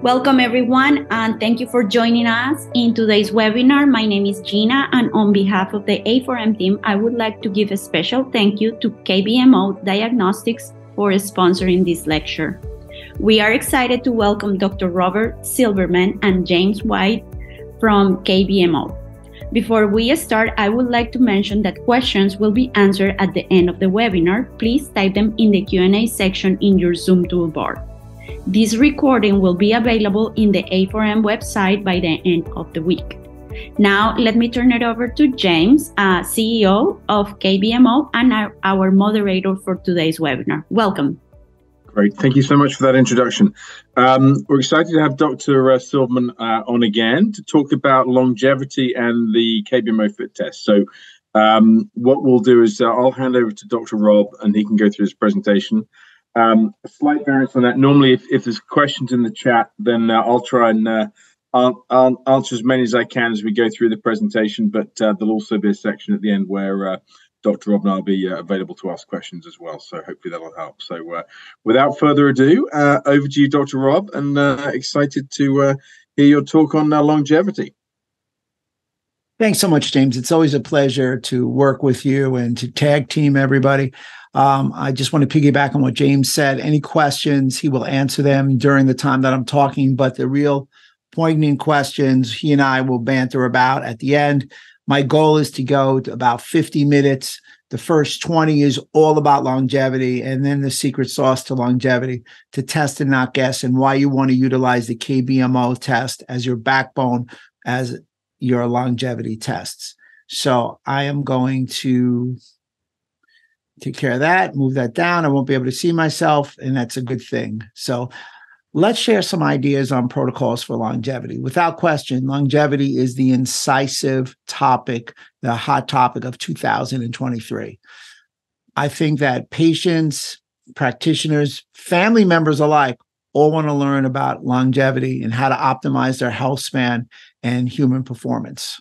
Welcome everyone, and thank you for joining us in today's webinar. My name is Gina, and on behalf of the A4M team, I would like to give a special thank you to KBMO Diagnostics for sponsoring this lecture. We are excited to welcome Dr. Robert Silverman and James White from KBMO. Before we start, I would like to mention that questions will be answered at the end of the webinar. Please type them in the Q&A section in your Zoom toolbar. This recording will be available in the A4M website by the end of the week. Now, let me turn it over to James, CEO of KBMO and our moderator for today's webinar. Welcome. Great. Thank you so much for that introduction. We're excited to have Dr. Silverman on again to talk about longevity and the KBMO fit test. So what we'll do is I'll hand over to Dr. Rob and he can go through his presentation. A slight variance on that. Normally, if there's questions in the chat, then I'll try and I'll answer as many as I can as we go through the presentation, but there'll also be a section at the end where Dr. Rob and I'll be available to ask questions as well, so hopefully that'll help. So without further ado, over to you, Dr. Rob, and excited to hear your talk on longevity. Thanks so much, James. It's always a pleasure to work with you and to tag team everybody. I just want to piggyback on what James said. Any questions, he will answer them during the time that I'm talking, but the real poignant questions, he and I will banter about at the end. My goal is to go to about 50 minutes. The first 20 is all about longevity, and then the secret sauce to longevity, to test and not guess, and why you want to utilize the KBMO test as your backbone as your longevity tests. So I am going to take care of that, move that down. I won't be able to see myself, and that's a good thing. So let's share some ideas on protocols for longevity. Without question, longevity is the incisive topic, the hot topic of 2023. I think that patients, practitioners, family members alike all want to learn about longevity and how to optimize their health span and human performance.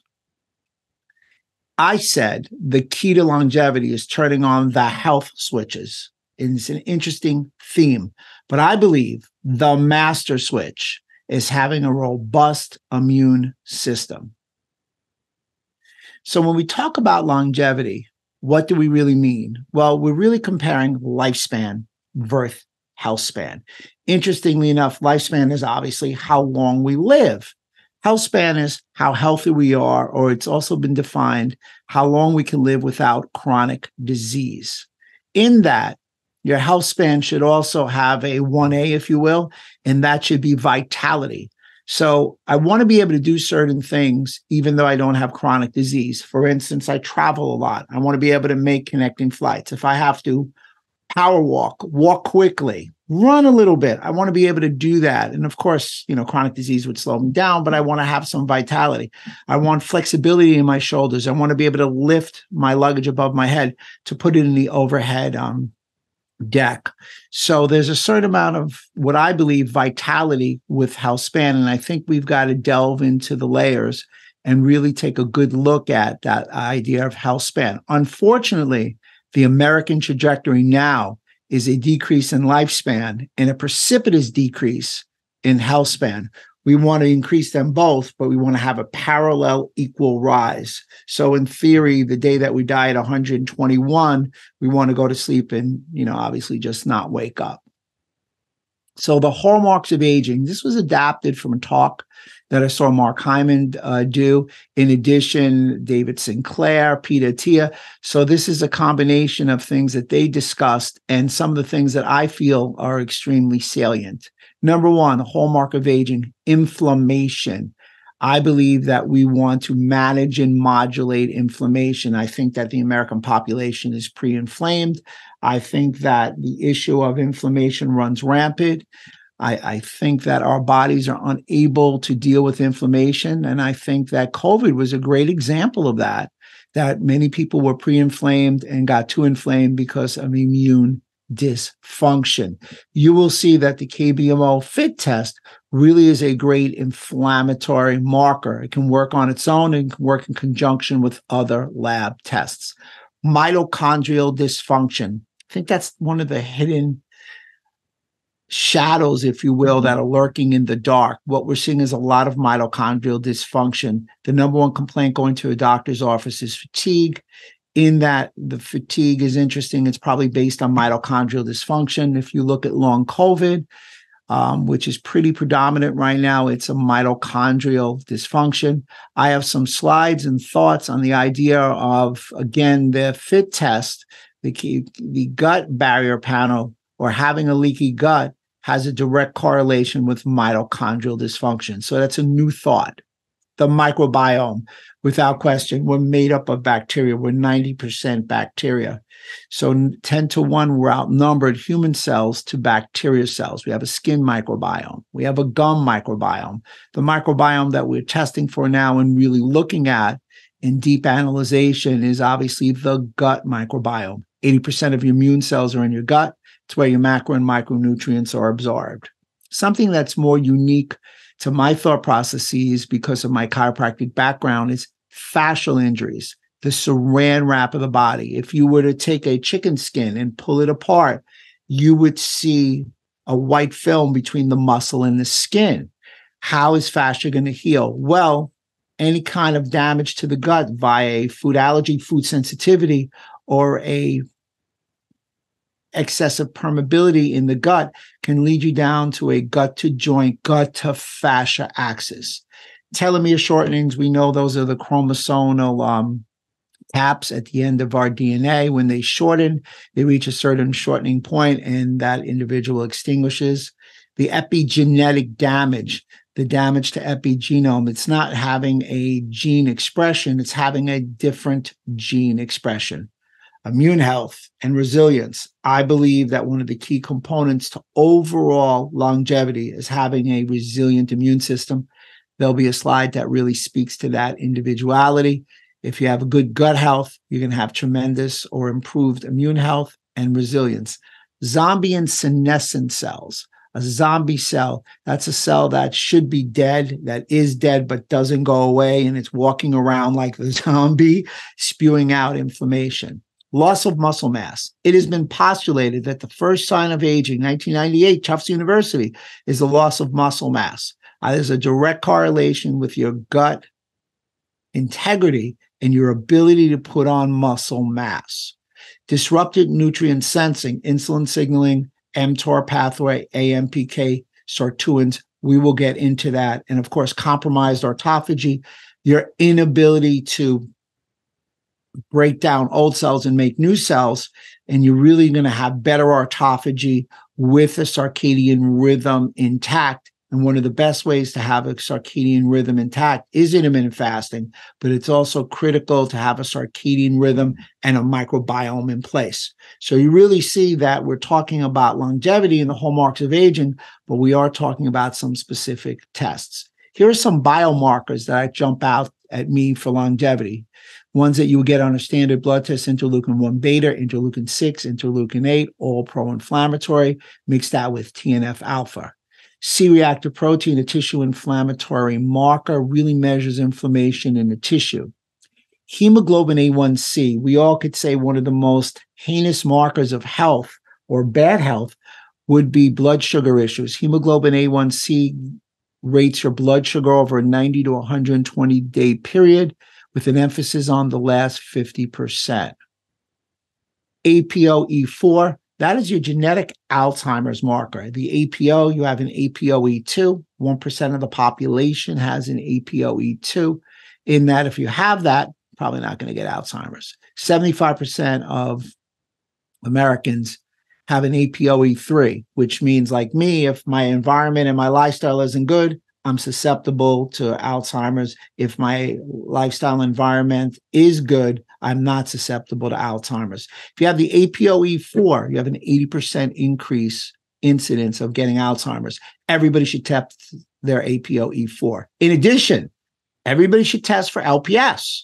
I said the key to longevity is turning on the health switches. It's an interesting theme, but I believe the master switch is having a robust immune system. So when we talk about longevity, what do we really mean? Well, we're really comparing lifespan versus health span. Interestingly enough, lifespan is obviously how long we live. Health span is how healthy we are, or it's also been defined how long we can live without chronic disease. In that, your health span should also have a 1A, if you will, and that should be vitality. So I want to be able to do certain things, even though I don't have chronic disease. For instance, I travel a lot. I want to be able to make connecting flights. If I have to power walk quickly, run a little bit, I want to be able to do that. And of course, chronic disease would slow me down, but I want to have some vitality. I want flexibility in my shoulders. I want to be able to lift my luggage above my head to put it in the overhead deck. So there's a certain amount of what I believe vitality with health span. And I think we've got to delve into the layers and really take a good look at that idea of health span. Unfortunately, the American trajectory now is a decrease in lifespan and a precipitous decrease in health span. We want to increase them both, but we want to have a parallel equal rise. So in theory, the day that we die at 121, we want to go to sleep and, obviously just not wake up. So the hallmarks of aging, this was adapted from a talk that I saw Mark Hyman do. In addition, David Sinclair, Peter Attia. So this is a combination of things that they discussed and some of the things that I feel are extremely salient. Number one, the hallmark of aging, inflammation. I believe that we want to manage and modulate inflammation. I think that the American population is pre-inflamed. I think that the issue of inflammation runs rampant. I think that our bodies are unable to deal with inflammation. And I think that COVID was a great example of that many people were pre-inflamed and got too inflamed because of immune dysfunction. You will see that the KBMO fit test really is a great inflammatory marker. It can work on its own and can work in conjunction with other lab tests. Mitochondrial dysfunction. I think that's one of the hidden shadows, if you will, that are lurking in the dark. What we're seeing is a lot of mitochondrial dysfunction. The number one complaint going to a doctor's office is fatigue. In that, the fatigue is interesting. It's probably based on mitochondrial dysfunction. If you look at long COVID, which is pretty predominant right now, it's a mitochondrial dysfunction. I have some slides and thoughts on the idea of, again, the FIT test, the gut barrier panel, or having a leaky gut has a direct correlation with mitochondrial dysfunction. So that's a new thought. The microbiome, without question, we're made up of bacteria. We're 90% bacteria. So 10 to 1, we're outnumbered human cells to bacteria cells. We have a skin microbiome. We have a gum microbiome. The microbiome that we're testing for now and really looking at in deep analyzation is obviously the gut microbiome. 80% of your immune cells are in your gut. It's where your macro and micronutrients are absorbed. Something that's more unique to my thought processes because of my chiropractic background is fascial injuries, the saran wrap of the body. If you were to take a chicken skin and pull it apart, you would see a white film between the muscle and the skin. How is fascia going to heal? Well, any kind of damage to the gut via a food allergy, food sensitivity, or a excessive permeability in the gut can lead you down to a gut to joint, gut to fascia axis. Telomere shortenings, we know those are the chromosomal caps at the end of our DNA. When they shorten, they reach a certain shortening point and that individual extinguishes. The epigenetic damage, the damage to epigenome, it's not having a gene expression, it's having a different gene expression. Immune health and resilience. I believe that one of the key components to overall longevity is having a resilient immune system. There'll be a slide that really speaks to that individuality. If you have a good gut health, you're going to have tremendous or improved immune health and resilience. Zombie and senescent cells. A zombie cell, that's a cell that should be dead, that is dead, but doesn't go away, and it's walking around like the zombie, spewing out inflammation. Loss of muscle mass. It has been postulated that the first sign of aging, 1998, Tufts University, is the loss of muscle mass. There's a direct correlation with your gut integrity and your ability to put on muscle mass. Disrupted nutrient sensing, insulin signaling, mTOR pathway, AMPK, sirtuins. We will get into that. And of course, compromised autophagy, your inability to break down old cells and make new cells, and you're really going to have better autophagy with a circadian rhythm intact. And one of the best ways to have a circadian rhythm intact is intermittent fasting, but it's also critical to have a circadian rhythm and a microbiome in place. So you really see that we're talking about longevity and the hallmarks of aging, but we are talking about some specific tests. Here are some biomarkers that jump out at me for longevity. Ones that you would get on a standard blood test: interleukin-1 beta, interleukin-6, interleukin-8, all pro-inflammatory. Mix that with TNF alpha. C-reactive protein, a tissue inflammatory marker, really measures inflammation in the tissue. Hemoglobin A1C, we all could say one of the most heinous markers of health or bad health would be blood sugar issues. Hemoglobin A1C rates your blood sugar over a 90 to 120-day period, with an emphasis on the last 50%. APOE4, that is your genetic Alzheimer's marker. The APO, you have an APOE2. 1% of the population has an APOE2. In that, if you have that, probably not going to get Alzheimer's. 75% of Americans have an APOE3, which means, like me, if my environment and my lifestyle isn't good, I'm susceptible to Alzheimer's. If my lifestyle environment is good, I'm not susceptible to Alzheimer's. If you have the APOE4, you have an 80% increase incidence of getting Alzheimer's. Everybody should test their APOE4. In addition, everybody should test for LPS.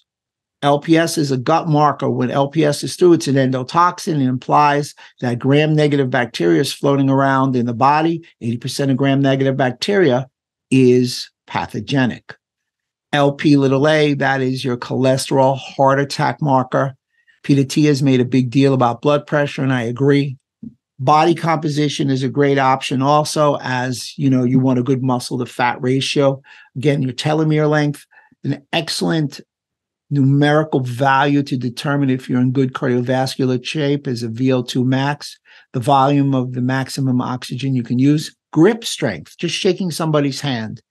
LPS is a gut marker. When LPS is through, it's an endotoxin. It implies that gram-negative bacteria is floating around in the body. 80% of gram-negative bacteria is pathogenic. LP(a), that is your cholesterol heart attack marker. Peter T has made a big deal about blood pressure, and I agree. Body composition is a great option also, as you want a good muscle to fat ratio. Again, your telomere length, an excellent numerical value to determine if you're in good cardiovascular shape is a VO2 max, the volume of the maximum oxygen you can use. Grip strength, just shaking somebody's hand.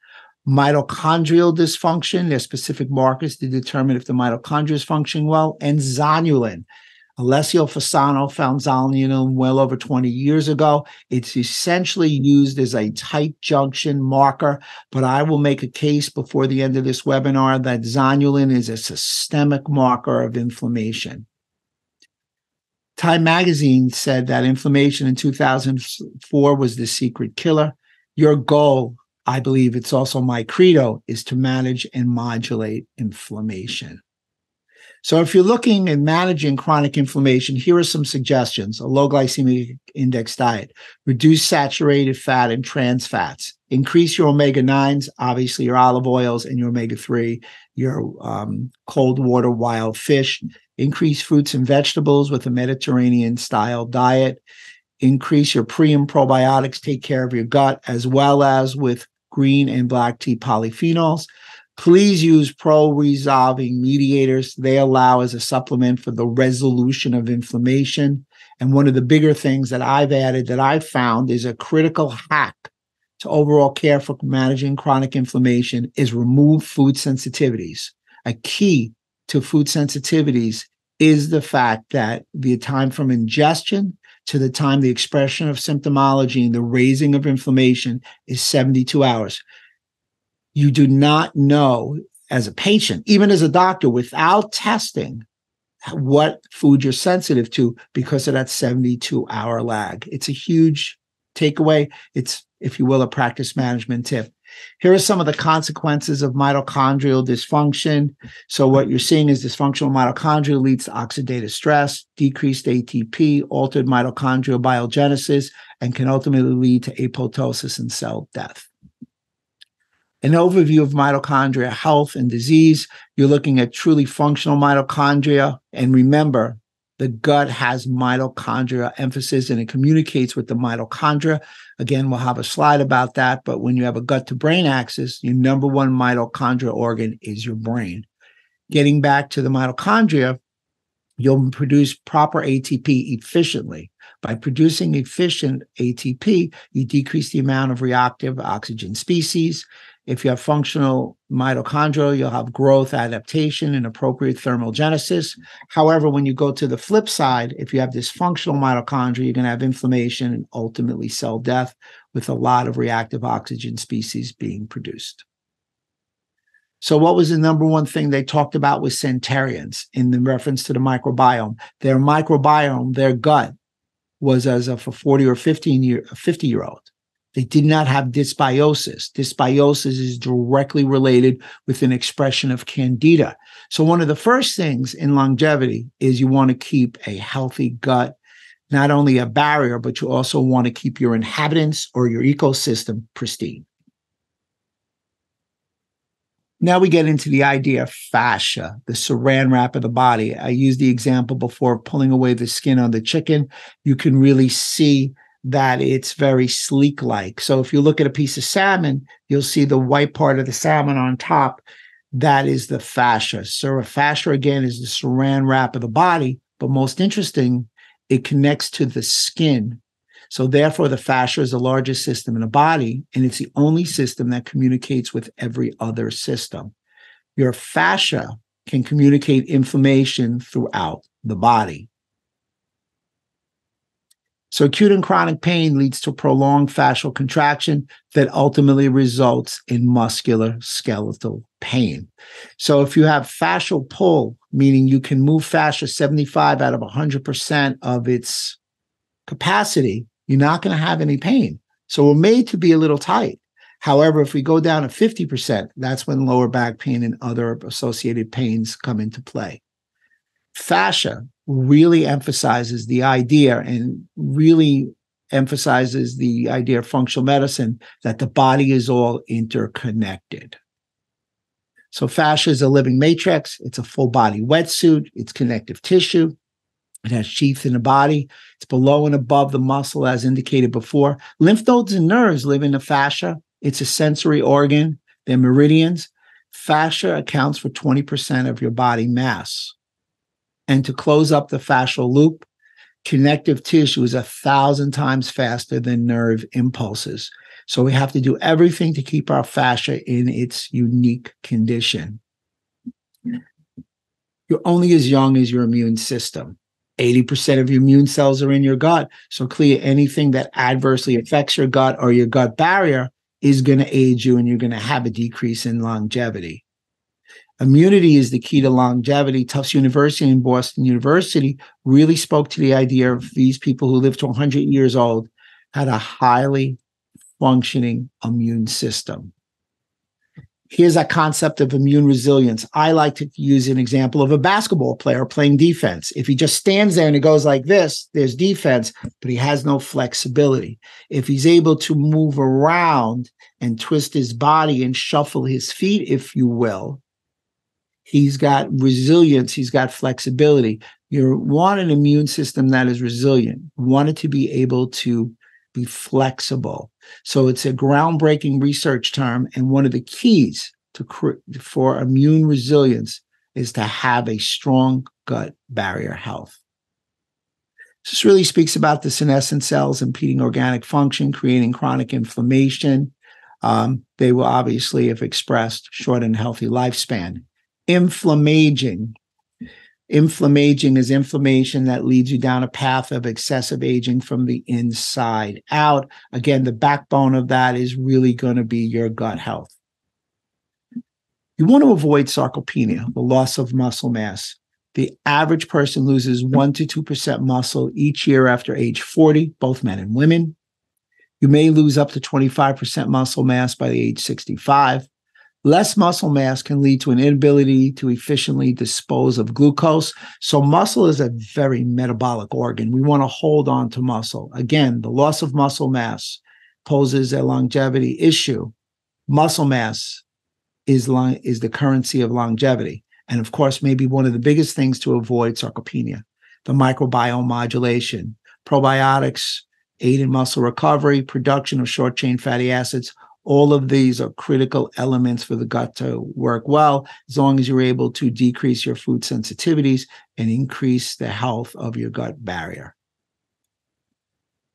Mitochondrial dysfunction, there's specific markers to determine if the mitochondria is functioning well. And zonulin. Alessio Fasano found zonulin well over 20 years ago. It's essentially used as a tight junction marker, but I will make a case before the end of this webinar that zonulin is a systemic marker of inflammation. Time magazine said that inflammation in 2004 was the secret killer. Your goal, I believe it's also my credo, is to manage and modulate inflammation. So if you're looking at managing chronic inflammation, here are some suggestions. A low glycemic index diet, reduce saturated fat and trans fats, increase your omega-9s, obviously your olive oils, and your omega-3, your cold water wild fish, increase fruits and vegetables with a Mediterranean-style diet, increase your pre and probiotics, take care of your gut, as well as with green and black tea polyphenols. Please use pro-resolving mediators. They allow as a supplement for the resolution of inflammation. And one of the bigger things that I've added that I've found is a critical hack to overall care for managing chronic inflammation is remove food sensitivities. A key to food sensitivities is the fact that the time from ingestion to the time the expression of symptomology and the raising of inflammation is 72 hours. You do not know as a patient, even as a doctor, without testing what food you're sensitive to because of that 72-hour lag. It's a huge takeaway. It's, if you will, a practice management tip. Here are some of the consequences of mitochondrial dysfunction. So what you're seeing is dysfunctional mitochondria leads to oxidative stress, decreased ATP, altered mitochondrial biogenesis, and can ultimately lead to apoptosis and cell death. An overview of mitochondria health and disease. You're looking at truly functional mitochondria. And remember, the gut has mitochondria emphasis and it communicates with the mitochondria. Again, we'll have a slide about that. But when you have a gut to brain axis, your number one mitochondria organ is your brain. Getting back to the mitochondria, you'll produce proper ATP efficiently. By producing efficient ATP, you decrease the amount of reactive oxygen species. If you have functional mitochondria, you'll have growth, adaptation, and appropriate thermogenesis. However, when you go to the flip side, if you have dysfunctional mitochondria, you're going to have inflammation and ultimately cell death with a lot of reactive oxygen species being produced. So what was the number one thing they talked about with centenarians in the reference to the microbiome? Their microbiome, their gut, was as of a 40 or 50-year-old. They did not have dysbiosis. Dysbiosis is directly related with an expression of candida. So one of the first things in longevity is you want to keep a healthy gut, not only a barrier, but you also want to keep your inhabitants or your ecosystem pristine. Now we get into the idea of fascia, the saran wrap of the body. I used the example before of pulling away the skin on the chicken. You can really see that it's very sleek-like. So if you look at a piece of salmon, you'll see the white part of the salmon on top. That is the fascia. So fascia, again, is the saran wrap of the body. But most interesting, it connects to the skin. So therefore, the fascia is the largest system in the body, and it's the only system that communicates with every other system. Your fascia can communicate inflammation throughout the body. So acute and chronic pain leads to prolonged fascial contraction that ultimately results in musculoskeletal pain. So if you have fascial pull, meaning you can move fascia 75 out of 100% of its capacity, you're not going to have any pain. So we're made to be a little tight. However, if we go down to 50%, that's when lower back pain and other associated pains come into play. Fascia really emphasizes the idea and really emphasizes the idea of functional medicine that the body is all interconnected. So fascia is a living matrix. It's a full body wetsuit. It's connective tissue. It has sheath in the body. It's below and above the muscle, as indicated before. Lymph nodes and nerves live in the fascia. It's a sensory organ. They're meridians. Fascia accounts for 20% of your body mass. And to close up the fascial loop, connective tissue is 1,000 times faster than nerve impulses. So we have to do everything to keep our fascia in its unique condition. You're only as young as your immune system. 80% of your immune cells are in your gut. So clearly anything that adversely affects your gut or your gut barrier is going to age you, and you're going to have a decrease in longevity. Immunity is the key to longevity. Tufts University and Boston University really spoke to the idea of these people who live to 100 years old had a highly functioning immune system. Here's that concept of immune resilience. I like to use an example of a basketball player playing defense. If he just stands there and he goes like this, there's defense, but he has no flexibility. If he's able to move around and twist his body and shuffle his feet, if you will, he's got resilience, he's got flexibility. You want an immune system that is resilient. You want it to be able to be flexible. So it's a groundbreaking research term, and one of the keys for immune resilience is to have a strong gut barrier health. This really speaks about the senescent cells impeding organic function, creating chronic inflammation. They will obviously, if expressed, shorten healthy lifespan. Inflammaging is inflammation that leads you down a path of excessive aging from the inside out. Again, the backbone of that is really going to be your gut health. You want to avoid sarcopenia, the loss of muscle mass. The average person loses 1 to 2% muscle each year after age 40, both men and women. You may lose up to 25% muscle mass by the age 65. Less muscle mass can lead to an inability to efficiently dispose of glucose. So muscle is a very metabolic organ. We want to hold on to muscle. Again, the loss of muscle mass poses a longevity issue. Muscle mass is the currency of longevity. And of course, maybe one of the biggest things to avoid sarcopenia, the microbiome modulation. Probiotics aid in muscle recovery, production of short-chain fatty acids. All of these are critical elements for the gut to work well, as long as you're able to decrease your food sensitivities and increase the health of your gut barrier.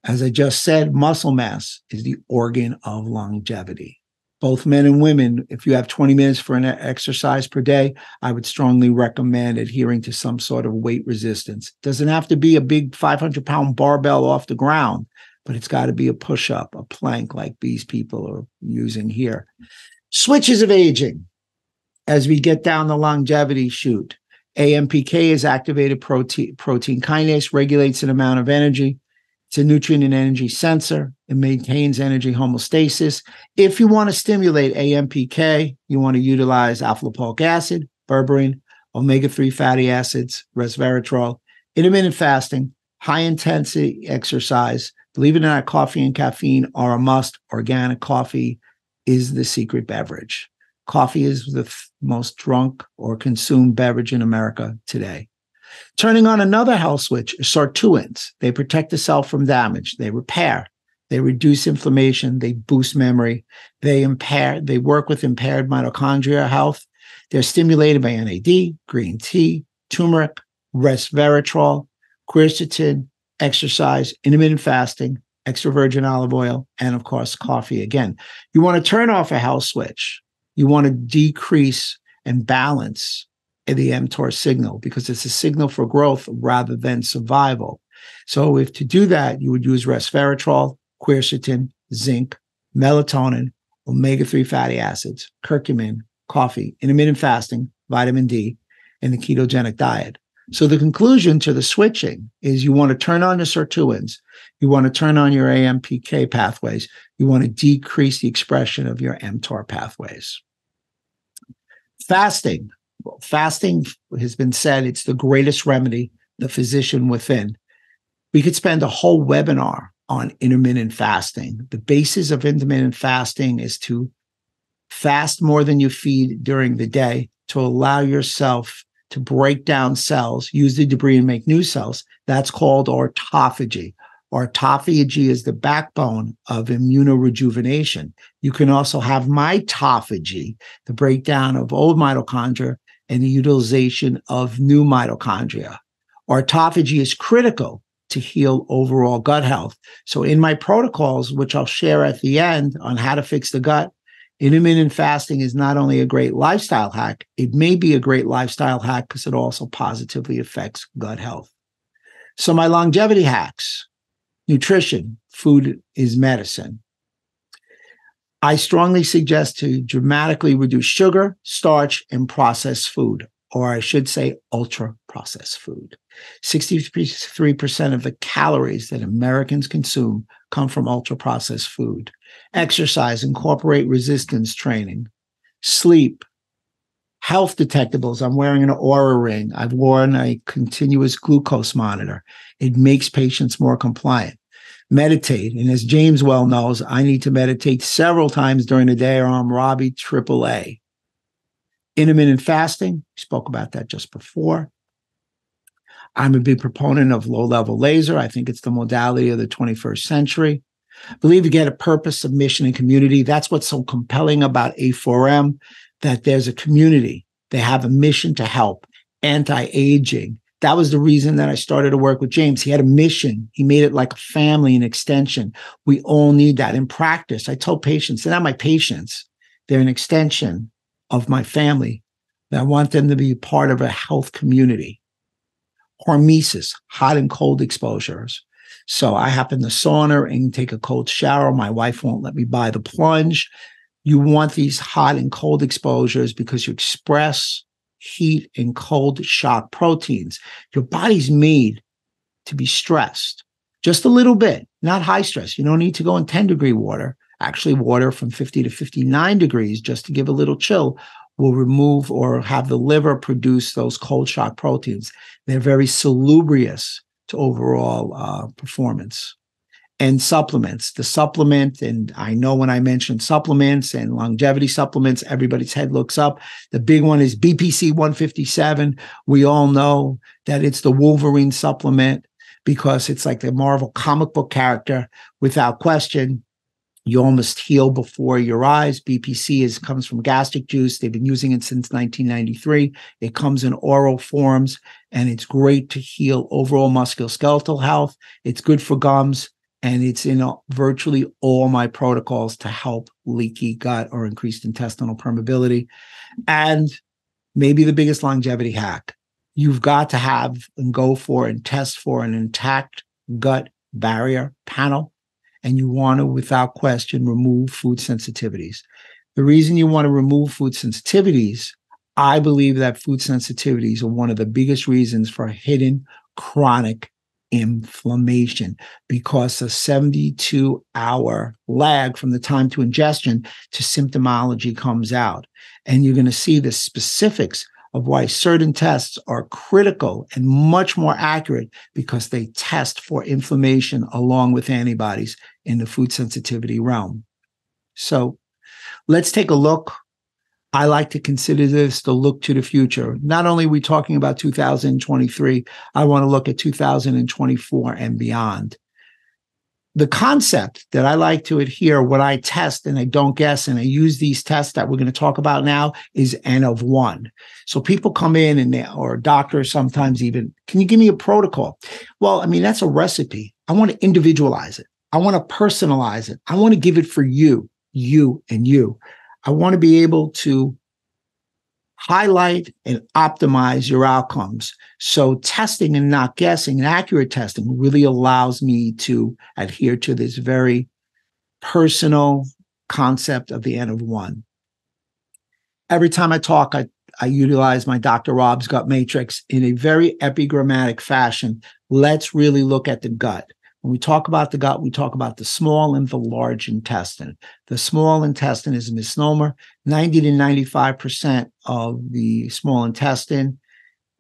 As I just said, muscle mass is the organ of longevity. Both men and women, if you have 20 minutes for an exercise per day, I would strongly recommend adhering to some sort of weight resistance. It doesn't have to be a big 500-pound barbell off the ground, but it's got to be a push-up, a plank like these people are using here. Switches of aging. As we get down the longevity chute, AMPK is activated protein kinase, regulates an amount of energy. It's a nutrient and energy sensor. It maintains energy homeostasis. If you want to stimulate AMPK, you want to utilize alpha-lipoic acid, berberine, omega-3 fatty acids, resveratrol, intermittent fasting, high-intensity exercise. Believe it or not, coffee and caffeine are a must. Organic coffee is the secret beverage. Coffee is the most drunk or consumed beverage in America today. Turning on another health switch, sirtuins. They protect the cell from damage. They repair. They reduce inflammation. They boost memory. They work with impaired mitochondria health. They're stimulated by NAD, green tea, turmeric, resveratrol, quercetin, exercise, intermittent fasting, extra virgin olive oil, and of course, coffee. Again, you want to turn off a health switch. You want to decrease and balance the mTOR signal because it's a signal for growth rather than survival. So if to do that, you would use resveratrol, quercetin, zinc, melatonin, omega-3 fatty acids, curcumin, coffee, intermittent fasting, vitamin D, and the ketogenic diet. So the conclusion to the switching is you want to turn on the sirtuins, you want to turn on your AMPK pathways, you want to decrease the expression of your mTOR pathways. Fasting. Well, fasting has been said it's the greatest remedy, the physician within. We could spend a whole webinar on intermittent fasting. The basis of intermittent fasting is to fast more than you feed during the day to allow yourself to break down cells, use the debris and make new cells. That's called autophagy. Autophagy is the backbone of immunorejuvenation. You can also have mitophagy, the breakdown of old mitochondria and the utilization of new mitochondria. Autophagy is critical to heal overall gut health. So in my protocols, which I'll share at the end on how to fix the gut, intermittent fasting is not only a great lifestyle hack, it may be a great lifestyle hack because it also positively affects gut health. So my longevity hacks: nutrition, food is medicine. I strongly suggest to dramatically reduce sugar, starch, and processed food, or I should say ultra-processed food. 63% of the calories that Americans consume come from ultra-processed food. Exercise, incorporate resistance training. Sleep, health detectables. I'm wearing an Oura ring. I've worn a continuous glucose monitor. It makes patients more compliant. Meditate. And as James well knows, I need to meditate several times during the day or I'm Robbie AAA. Intermittent fasting, we spoke about that just before. I'm a big proponent of low-level laser. I think it's the modality of the 21st century. Believe you get a purpose, a mission, and community. That's what's so compelling about A4M, that there's a community. They have a mission to help anti-aging. That was the reason that I started to work with James. He had a mission. He made it like a family, an extension. We all need that. In practice, I told patients, they're not my patients. They're an extension of my family. And I want them to be part of a health community. Hormesis, hot and cold exposures. So I hop in the sauna and take a cold shower. My wife won't let me buy the plunge. You want these hot and cold exposures because you express heat and cold shock proteins. Your body's made to be stressed just a little bit, not high stress. You don't need to go in 10-degree water. Actually, water from 50 to 59 degrees, just to give a little chill, will remove or have the liver produce those cold shock proteins. They're very salubrious to overall performance. And supplements, the supplement, and I know when I mention supplements and longevity supplements, everybody's head looks up. The big one is BPC 157. We all know that it's the Wolverine supplement because it's like the Marvel comic book character. Without question, you almost heal before your eyes. BPC comes from gastric juice. They've been using it since 1993. It comes in oral forms, and it's great to heal overall musculoskeletal health. It's good for gums, and it's in virtually all my protocols to help leaky gut or increased intestinal permeability. And maybe the biggest longevity hack, you've got to have and go for and test for an intact gut barrier panel. And you want to, without question, remove food sensitivities. The reason you want to remove food sensitivities, I believe that food sensitivities are one of the biggest reasons for hidden chronic inflammation, because a 72-hour lag from the time to ingestion to symptomology comes out. And you're going to see the specifics of why certain tests are critical and much more accurate, because they test for inflammation along with antibodies in the food sensitivity realm. So let's take a look. I like to consider this the look to the future. Not only are we talking about 2023, I want to look at 2024 and beyond. The concept that I like to adhere when I test and I don't guess and I use these tests that we're going to talk about now is N of 1. So people come in and or doctors sometimes even, can you give me a protocol? Well, I mean, that's a recipe. I want to individualize it. I want to personalize it. I want to give it for you, and you. I want to be able to highlight and optimize your outcomes. So testing and not guessing, and accurate testing, really allows me to adhere to this very personal concept of the N of 1. Every time I talk, I utilize my Dr. Rob's gut matrix in a very epigrammatic fashion. Let's really look at the gut. When we talk about the gut, we talk about the small and the large intestine. The small intestine is a misnomer. 90 to 95% of the small intestine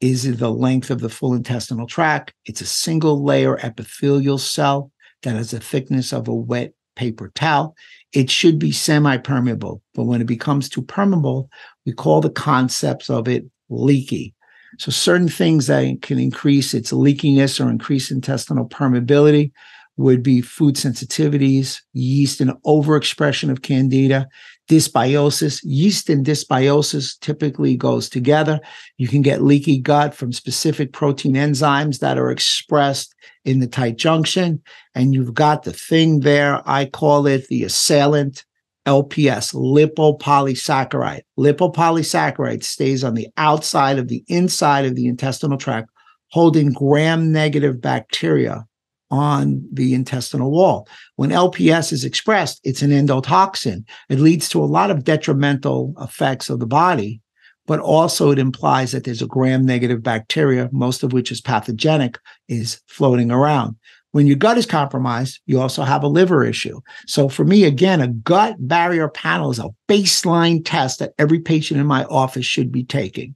is the length of the full intestinal tract. It's a single layer epithelial cell that has a thickness of a wet paper towel. It should be semi-permeable, but when it becomes too permeable, we call the concepts of it leaky. So certain things that can increase its leakiness or increase intestinal permeability would be food sensitivities, yeast and overexpression of candida, dysbiosis. Yeast and dysbiosis typically goes together. You can get leaky gut from specific protein enzymes that are expressed in the tight junction. And you've got the thing there, I call it the assailant, LPS, lipopolysaccharide. Lipopolysaccharide stays on the outside of the inside of the intestinal tract, holding gram-negative bacteria on the intestinal wall. When LPS is expressed, it's an endotoxin. It leads to a lot of detrimental effects of the body, but also it implies that there's a gram-negative bacteria, most of which is pathogenic, is floating around. When your gut is compromised, you also have a liver issue. So for me, again, a gut barrier panel is a baseline test that every patient in my office should be taking.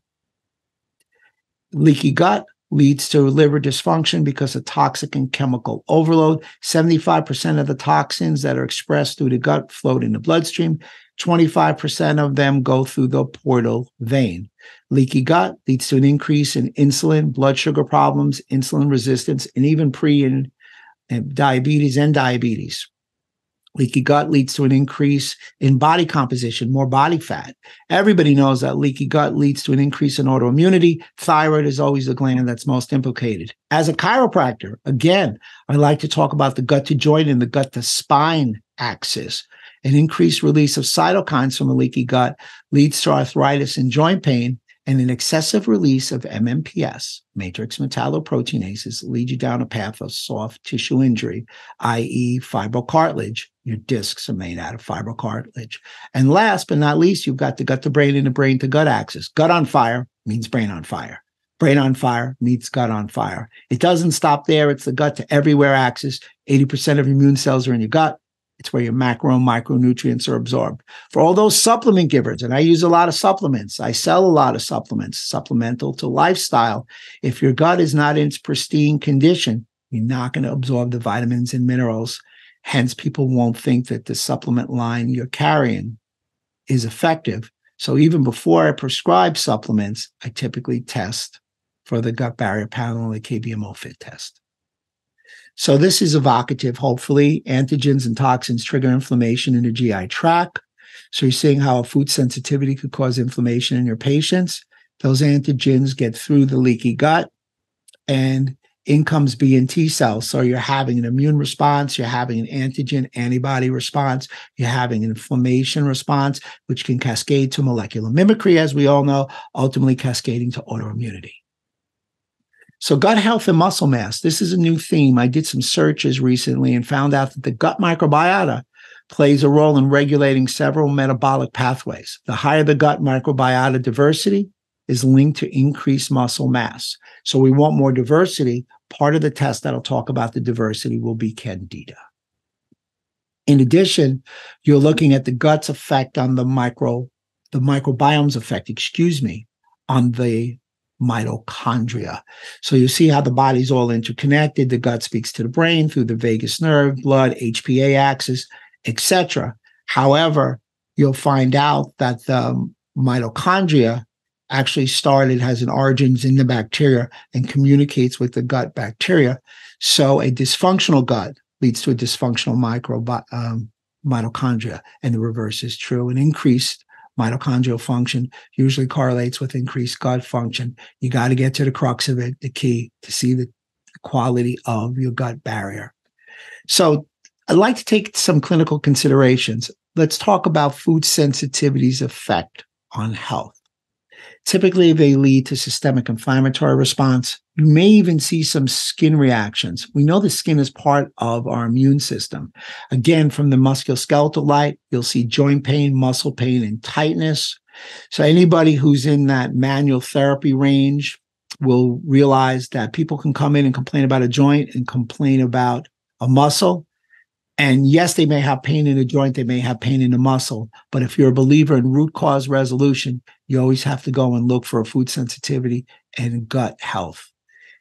Leaky gut leads to liver dysfunction because of toxic and chemical overload. 75% of the toxins that are expressed through the gut float in the bloodstream. 25% of them go through the portal vein. Leaky gut leads to an increase in insulin, blood sugar problems, insulin resistance, and even and diabetes. Leaky gut leads to an increase in body composition, more body fat. Everybody knows that leaky gut leads to an increase in autoimmunity. Thyroid is always the gland that's most implicated. As a chiropractor, again, I like to talk about the gut to joint and the gut to spine axis. An increased release of cytokines from a leaky gut leads to arthritis and joint pain, and an excessive release of MMPs, matrix metalloproteinases, lead you down a path of soft tissue injury, i.e. fibrocartilage. Your discs are made out of fibrocartilage. And last but not least, you've got the gut to brain and the brain to gut axis. Gut on fire means brain on fire. Brain on fire means gut on fire. It doesn't stop there. It's the gut to everywhere axis. 80% of immune cells are in your gut. It's where your macro and micronutrients are absorbed. For all those supplement givers, and I use a lot of supplements, I sell a lot of supplements, supplemental to lifestyle. If your gut is not in its pristine condition, you're not going to absorb the vitamins and minerals. Hence, people won't think that the supplement line you're carrying is effective. So even before I prescribe supplements, I typically test for the gut barrier panel, the KBMO fit test. So this is evocative. Hopefully, antigens and toxins trigger inflammation in the GI tract. So you're seeing how a food sensitivity could cause inflammation in your patients. Those antigens get through the leaky gut, and in comes B and T cells. So you're having an immune response, you're having an antigen antibody response, you're having an inflammation response, which can cascade to molecular mimicry, as we all know, ultimately cascading to autoimmunity. So gut health and muscle mass, this is a new theme. I did some searches recently and found out that the gut microbiota plays a role in regulating several metabolic pathways. The higher the gut microbiota diversity is linked to increased muscle mass. So we want more diversity. Part of the test that'll talk about the diversity will be candida. In addition, you're looking at the gut's effect on the microbiome's effect, on the mitochondria. So you see how the body's all interconnected. The gut speaks to the brain through the vagus nerve, blood, HPA axis, etc. However, you'll find out that the mitochondria actually has an origins in the bacteria and communicates with the gut bacteria. So a dysfunctional gut leads to a dysfunctional mitochondria, and the reverse is true. An increased mitochondrial function usually correlates with increased gut function. You got to get to the crux of it, the key, to see the quality of your gut barrier. So I'd like to take some clinical considerations. Let's talk about food sensitivity's effect on health. Typically, they lead to systemic inflammatory response. You may even see some skin reactions. We know the skin is part of our immune system. Again, from the musculoskeletal light, you'll see joint pain, muscle pain, and tightness. So anybody who's in that manual therapy range will realize that people can come in and complain about a joint and complain about a muscle. And yes, they may have pain in a joint, they may have pain in a muscle, but if you're a believer in root cause resolution, you always have to go and look for a food sensitivity and gut health.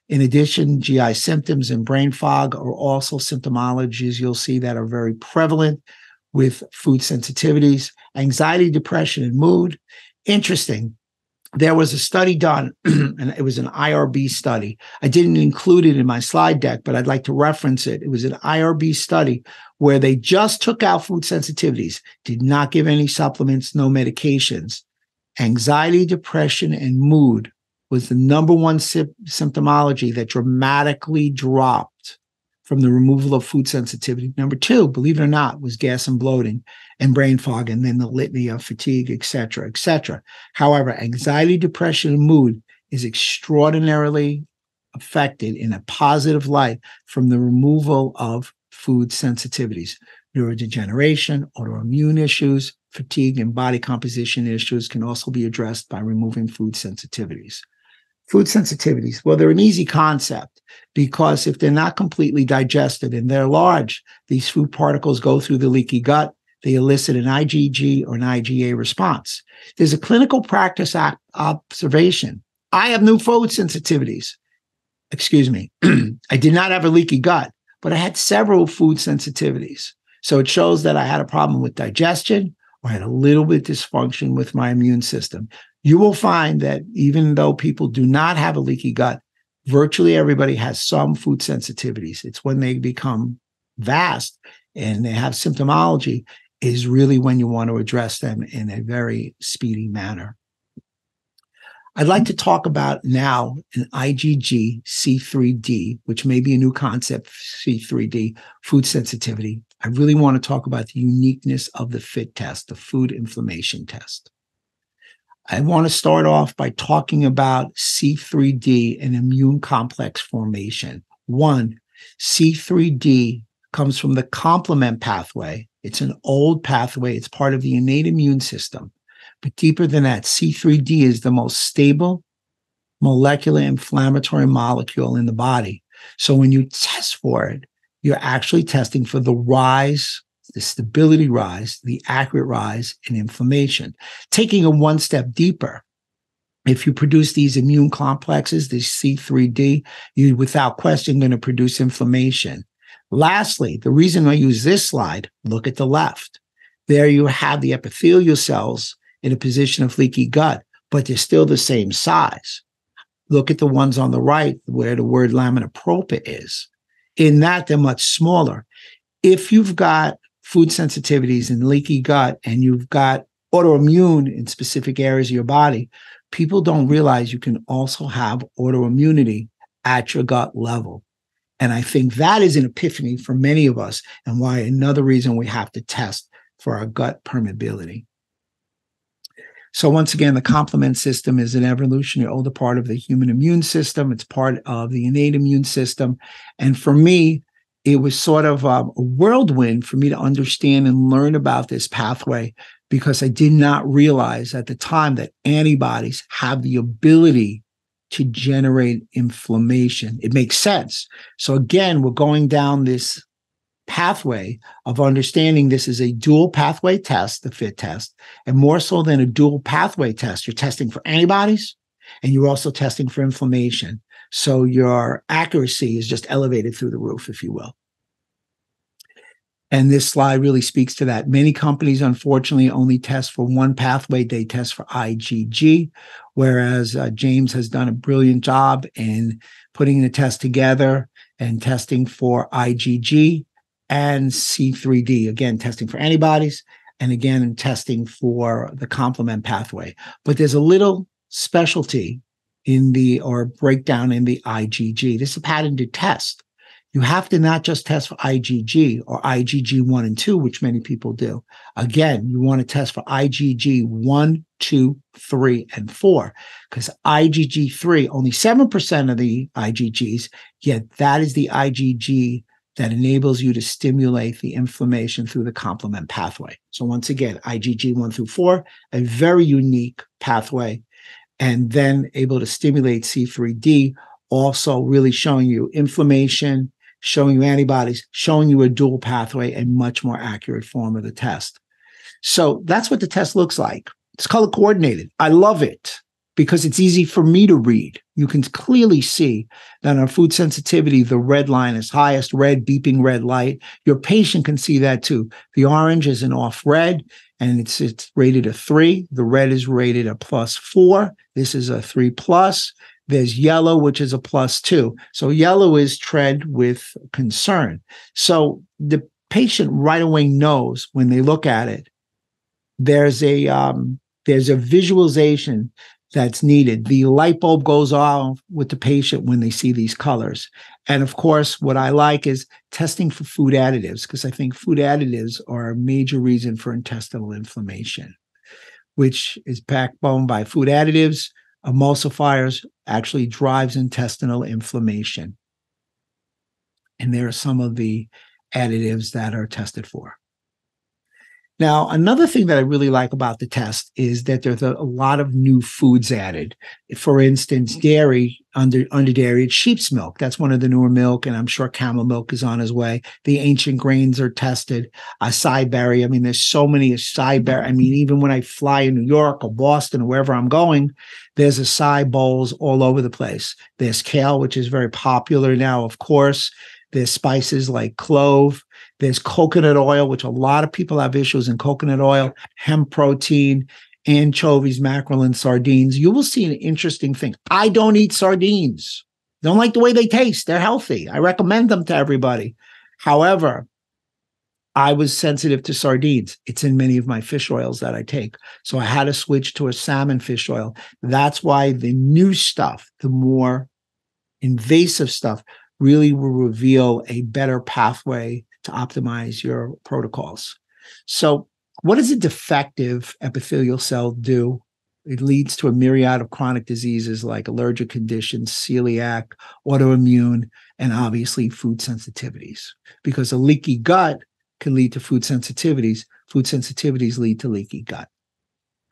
In addition, GI symptoms and brain fog are also symptomologies you'll see that are very prevalent with food sensitivities. Anxiety, depression, and mood. Interesting. there was a study done, and it was an IRB study. I didn't include it in my slide deck, but I'd like to reference it. It was an IRB study where they just took out food sensitivities, did not give any supplements, no medications. Anxiety, depression, and mood was the number one symptomology that dramatically dropped from the removal of food sensitivity. Number two, believe it or not, was gas and bloating and brain fog, and then the litany of fatigue, et cetera, et cetera. However, anxiety, depression, and mood is extraordinarily affected in a positive light from the removal of food sensitivities. Neurodegeneration, autoimmune issues, fatigue, and body composition issues can also be addressed by removing food sensitivities. Food sensitivities, well, they're an easy concept because if they're not completely digested and they're large, these food particles go through the leaky gut, they elicit an IgG or an IgA response. There's a clinical practice observation. I have no food sensitivities. Excuse me. I did not have a leaky gut, but I had several food sensitivities. So it shows that I had a problem with digestion or had a little bit dysfunction with my immune system. You will find that even though people do not have a leaky gut, virtually everybody has some food sensitivities. It's when they become vast and they have symptomology is really when you want to address them in a very speedy manner. I'd like to talk about now an IgG C3D, which may be a new concept, C3D, food sensitivity. I really want to talk about the uniqueness of the FIT test, the food inflammation test. I want to start off by talking about C3D and immune complex formation. One, C3D comes from the complement pathway. It's an old pathway. It's part of the innate immune system. But deeper than that, C3D is the most stable molecular inflammatory molecule in the body. So when you test for it, you're actually testing for the rise, the stability rise, the accurate rise in inflammation. Taking it one step deeper, if you produce these immune complexes, this C3D, you without question going to produce inflammation. Lastly, the reason I use this slide, look at the left. There you have the epithelial cells in a position of leaky gut, but they're still the same size. Look at the ones on the right where the word lamina propria is. In that, they're much smaller. If you've got food sensitivities and leaky gut and you've got autoimmune in specific areas of your body, people don't realize you can also have autoimmunity at your gut level. And I think that is an epiphany for many of us and why another reason we have to test for our gut permeability. So once again, the complement system is an evolutionary older part of the human immune system. It's part of the innate immune system. And for me, it was sort of a whirlwind for me to understand and learn about this pathway because I did not realize at the time that antibodies have the ability to generate inflammation. It makes sense. So again, we're going down this pathway of understanding this is a dual pathway test, the FIT test, and more so than a dual pathway test, you're testing for antibodies and you're also testing for inflammation. So your accuracy is just elevated through the roof, if you will. And this slide really speaks to that. Many companies, unfortunately, only test for one pathway. They test for IgG, whereas James has done a brilliant job in putting the test together and testing for IgG and C3D, again, testing for antibodies, and again, testing for the complement pathway. But there's a little specialty in the, or breakdown in the IgG. This is a patented test. You have to not just test for IgG or IgG 1 and 2, which many people do. Again, you want to test for IgG 1, 2, 3, and 4, because IgG 3, only 7% of the IgGs, yet that is the IgG that enables you to stimulate the inflammation through the complement pathway. So once again, IgG 1 through 4, a very unique pathway, and then able to stimulate C3D, also really showing you inflammation, showing you antibodies, showing you a dual pathway, a much more accurate form of the test. So that's what the test looks like. It's color coordinated. I love it because it's easy for me to read. You can clearly see that on food sensitivity, the red line is highest, red, beeping red light. Your patient can see that too. The orange is an off red. and it's rated a 3. The red is rated a +4. This is a 3+. There's yellow, which is a +2. So yellow is tread with concern. So the patient right away knows when they look at it, there's a visualization that's needed. The light bulb goes off with the patient when they see these colors. And of course, what I like is testing for food additives, because I think food additives are a major reason for intestinal inflammation, which is backbone by food additives. Emulsifiers actually drives intestinal inflammation. And there are some of the additives that are tested for. Now, another thing that I really like about the test is that there's a lot of new foods added. For instance, dairy, under dairy, it's sheep's milk. That's one of the newer milk, and I'm sure camel milk is on its way. The ancient grains are tested. Acai berry, I mean, there's so many acai berry. I mean, even when I fly in New York or Boston or wherever I'm going, there's acai bowls all over the place. There's kale, which is very popular now, of course. There's spices like clove. There's coconut oil, which a lot of people have issues in coconut oil, hemp protein, anchovies, mackerel, and sardines. You will see an interesting thing. I don't eat sardines. Don't like the way they taste. They're healthy. I recommend them to everybody. However, I was sensitive to sardines. It's in many of my fish oils that I take. So I had to switch to a salmon fish oil. That's why the new stuff, the more invasive stuff, really will reveal a better pathway to optimize your protocols. So what does a defective epithelial cell do? It leads to a myriad of chronic diseases like allergic conditions, celiac, autoimmune, and obviously food sensitivities. Because a leaky gut can lead to food sensitivities. Food sensitivities lead to leaky gut.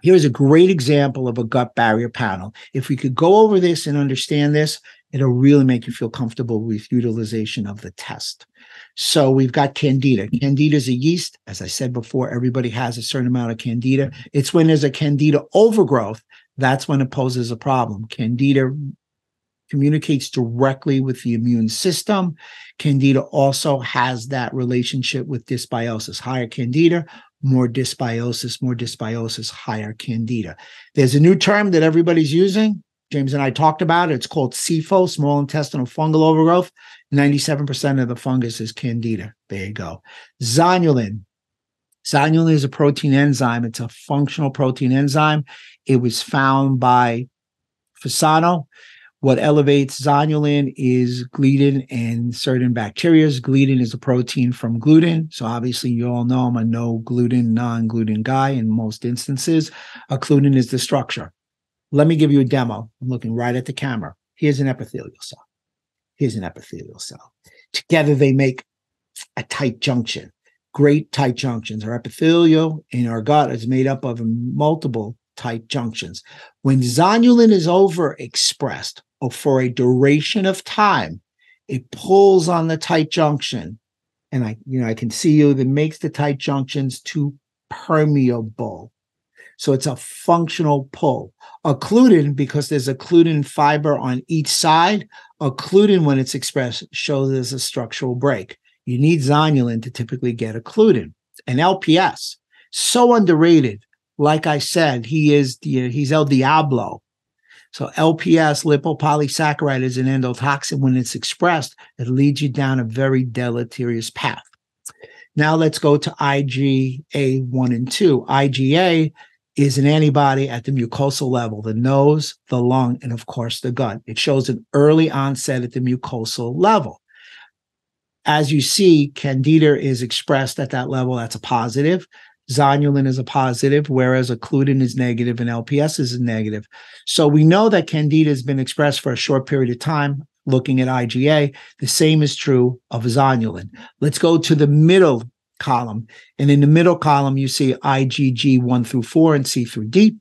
Here's a great example of a gut barrier panel. If we could go over this and understand this, it'll really make you feel comfortable with utilization of the test. So we've got Candida. Candida is a yeast. As I said before, everybody has a certain amount of Candida. It's when there's a Candida overgrowth, that's when it poses a problem. Candida communicates directly with the immune system. Candida also has that relationship with dysbiosis. Higher Candida, more dysbiosis, higher Candida. There's a new term that everybody's using. James and I talked about it. It's called SIFO, small intestinal fungal overgrowth. 97% of the fungus is Candida. There you go. Zonulin. Zonulin is a protein enzyme. It's a functional protein enzyme. It was found by Fasano. What elevates zonulin is gliadin and certain bacteria. Gliadin is a protein from gluten. So obviously you all know I'm a no gluten, non-gluten guy in most instances. Gluten is the structure. Let me give you a demo. I'm looking right at the camera. Here's an epithelial cell. Here's an epithelial cell. Together they make a tight junction. Great tight junctions. Our epithelial in our gut is made up of multiple tight junctions. When zonulin is overexpressed or for a duration of time, it pulls on the tight junction. And I can see you that makes the tight junctions too permeable. So it's a functional pull. Occludin, because there's a occludin fiber on each side, occludin, when it's expressed, shows there's a structural break. You need zonulin to typically get occludin. And LPS, so underrated. Like I said, he's El Diablo. So LPS, lipopolysaccharide, is an endotoxin. When it's expressed, it leads you down a very deleterious path. Now let's go to IgA 1 and 2. IgA is an antibody at the mucosal level, the nose, the lung, and of course the gut. It shows an early onset at the mucosal level. As you see, Candida is expressed at that level. That's a positive. Zonulin is a positive, whereas occludin is negative and LPS is negative. So we know that Candida has been expressed for a short period of time. Looking at IgA, the same is true of zonulin. Let's go to the middle column. And in the middle column, you see IgG 1 through 4 and C through D.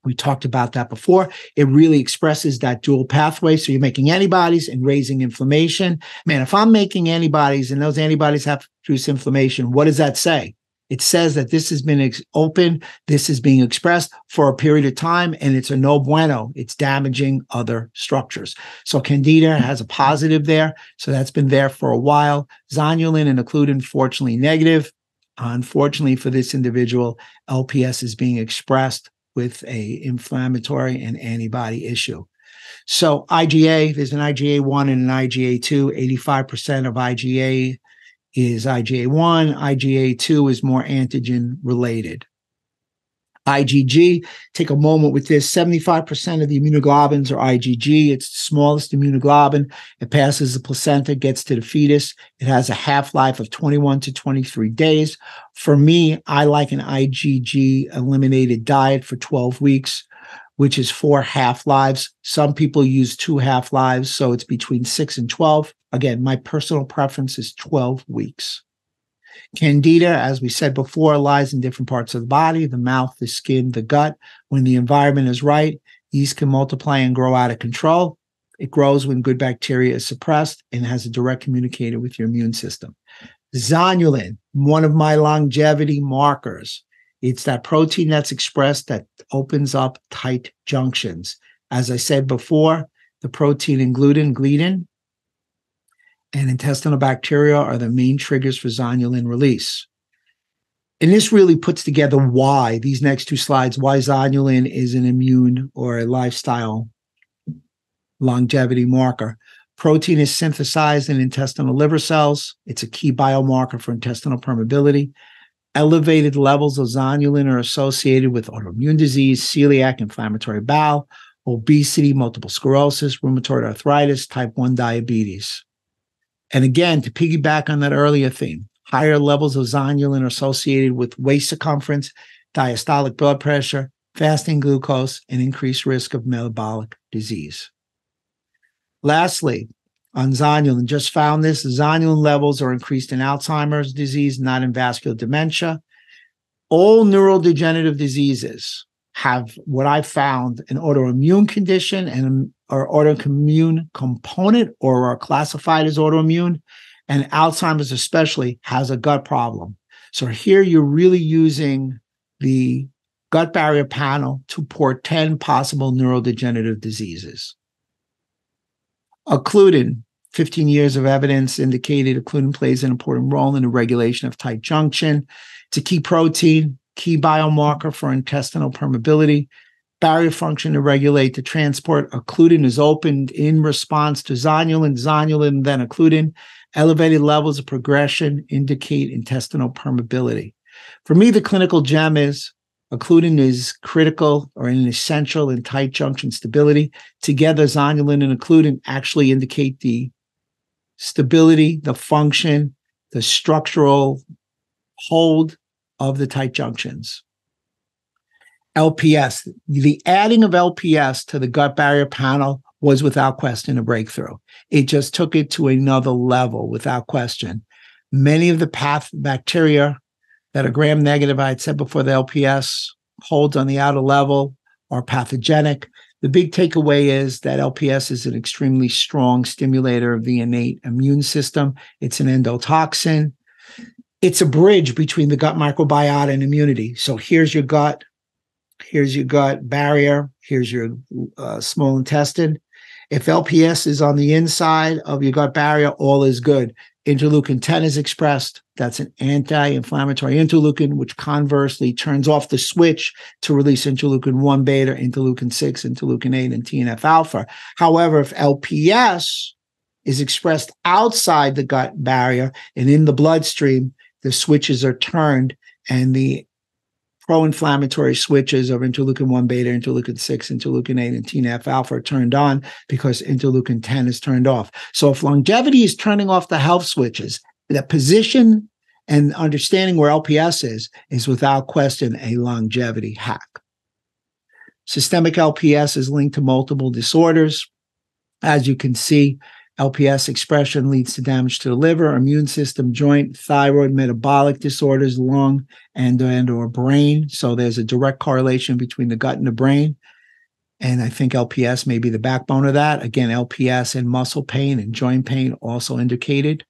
We talked about that before. It really expresses that dual pathway. So you're making antibodies and raising inflammation. Man, if I'm making antibodies and those antibodies have to produce inflammation, what does that say? It says that this has been open, this is being expressed for a period of time, and it's a no bueno. It's damaging other structures. So Candida has a positive there. So that's been there for a while. Zonulin and occludin, fortunately, negative. Unfortunately for this individual, LPS is being expressed with a inflammatory and antibody issue. So IgA, there's an IgA1 and an IgA2. 85% of IgA is IgA1. IgA2 is more antigen related. IgG, take a moment with this. 75% of the immunoglobulins are IgG. It's the smallest immunoglobulin. It passes the placenta, gets to the fetus. It has a half-life of 21 to 23 days. For me, I like an IgG eliminated diet for 12 weeks, which is 4 half-lives. Some people use 2 half-lives, so it's between 6 and 12. Again, my personal preference is 12 weeks. Candida, as we said before, lies in different parts of the body, the mouth, the skin, the gut. When the environment is right, yeast can multiply and grow out of control. It grows when good bacteria is suppressed and has a direct communicator with your immune system. Zonulin, one of my longevity markers. It's that protein that's expressed that opens up tight junctions. As I said before, the protein in gliadin, and intestinal bacteria are the main triggers for zonulin release. And this really puts together why, these next 2 slides, why zonulin is an immune or a lifestyle longevity marker. Protein is synthesized in intestinal liver cells. It's a key biomarker for intestinal permeability. Elevated levels of zonulin are associated with autoimmune disease, celiac, inflammatory bowel, obesity, multiple sclerosis, rheumatoid arthritis, type 1 diabetes. And again, to piggyback on that earlier theme, higher levels of zonulin are associated with waist circumference, diastolic blood pressure, fasting glucose, and increased risk of metabolic disease. Lastly, on zonulin, just found this, zonulin levels are increased in Alzheimer's disease, not in vascular dementia. All neurodegenerative diseases have what I found an autoimmune condition and or autoimmune component or are classified as autoimmune, and Alzheimer's especially has a gut problem. So here you're really using the gut barrier panel to portend possible neurodegenerative diseases. Occludin, 15 years of evidence indicated occludin plays an important role in the regulation of tight junction. It's a key protein, key biomarker for intestinal permeability. Barrier function to regulate the transport. Occludin is opened in response to zonulin, then occludin. Elevated levels of progression indicate intestinal permeability. For me, the clinical gem is occludin is critical or an essential in tight junction stability. Together, zonulin and occludin actually indicate the stability, the function, the structural hold of the tight junctions. LPS, the adding of LPS to the gut barrier panel was without question a breakthrough. It just took it to another level without question. Many of the bacteria that are gram-negative, I had said before, the LPS holds on the outer level are pathogenic. The big takeaway is that LPS is an extremely strong stimulator of the innate immune system. It's an endotoxin. It's a bridge between the gut microbiota and immunity. So here's your gut barrier, here's your small intestine. If LPS is on the inside of your gut barrier, all is good. Interleukin 10 is expressed. That's an anti-inflammatory interleukin, which conversely turns off the switch to release interleukin 1 beta, interleukin 6, interleukin 8, and TNF alpha. However, if LPS is expressed outside the gut barrier and in the bloodstream, the switches are turned and the pro-inflammatory switches of interleukin 1 beta, interleukin 6, interleukin 8, and TNF alpha are turned on because interleukin 10 is turned off. So if longevity is turning off the health switches, the position and understanding where LPS is without question a longevity hack. Systemic LPS is linked to multiple disorders. As you can see, LPS expression leads to damage to the liver, immune system, joint, thyroid, metabolic disorders, lung, and or brain. So there's a direct correlation between the gut and the brain. And I think LPS may be the backbone of that. Again, LPS and muscle pain and joint pain also indicated.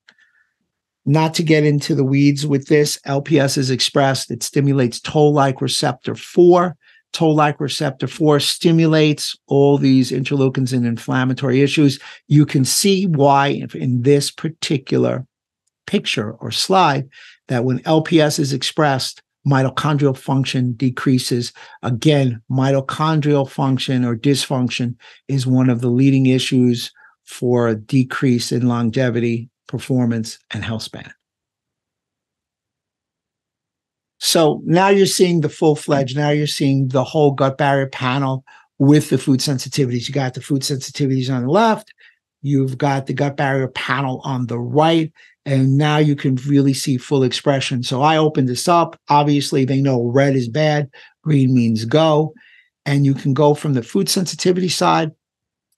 Not to get into the weeds with this, LPS is expressed. It stimulates toll-like receptor 4. Toll-like receptor 4 stimulates all these interleukins and inflammatory issues. You can see why in this particular picture or slide that when LPS is expressed, mitochondrial function decreases. Again, mitochondrial function or dysfunction is one of the leading issues for a decrease in longevity, performance, and health span. So now you're seeing the full-fledged, now you're seeing the whole gut barrier panel with the food sensitivities. You got the food sensitivities on the left, you've got the gut barrier panel on the right, and now you can really see full expression. So I opened this up. Obviously, they know red is bad, green means go. And you can go from the food sensitivity side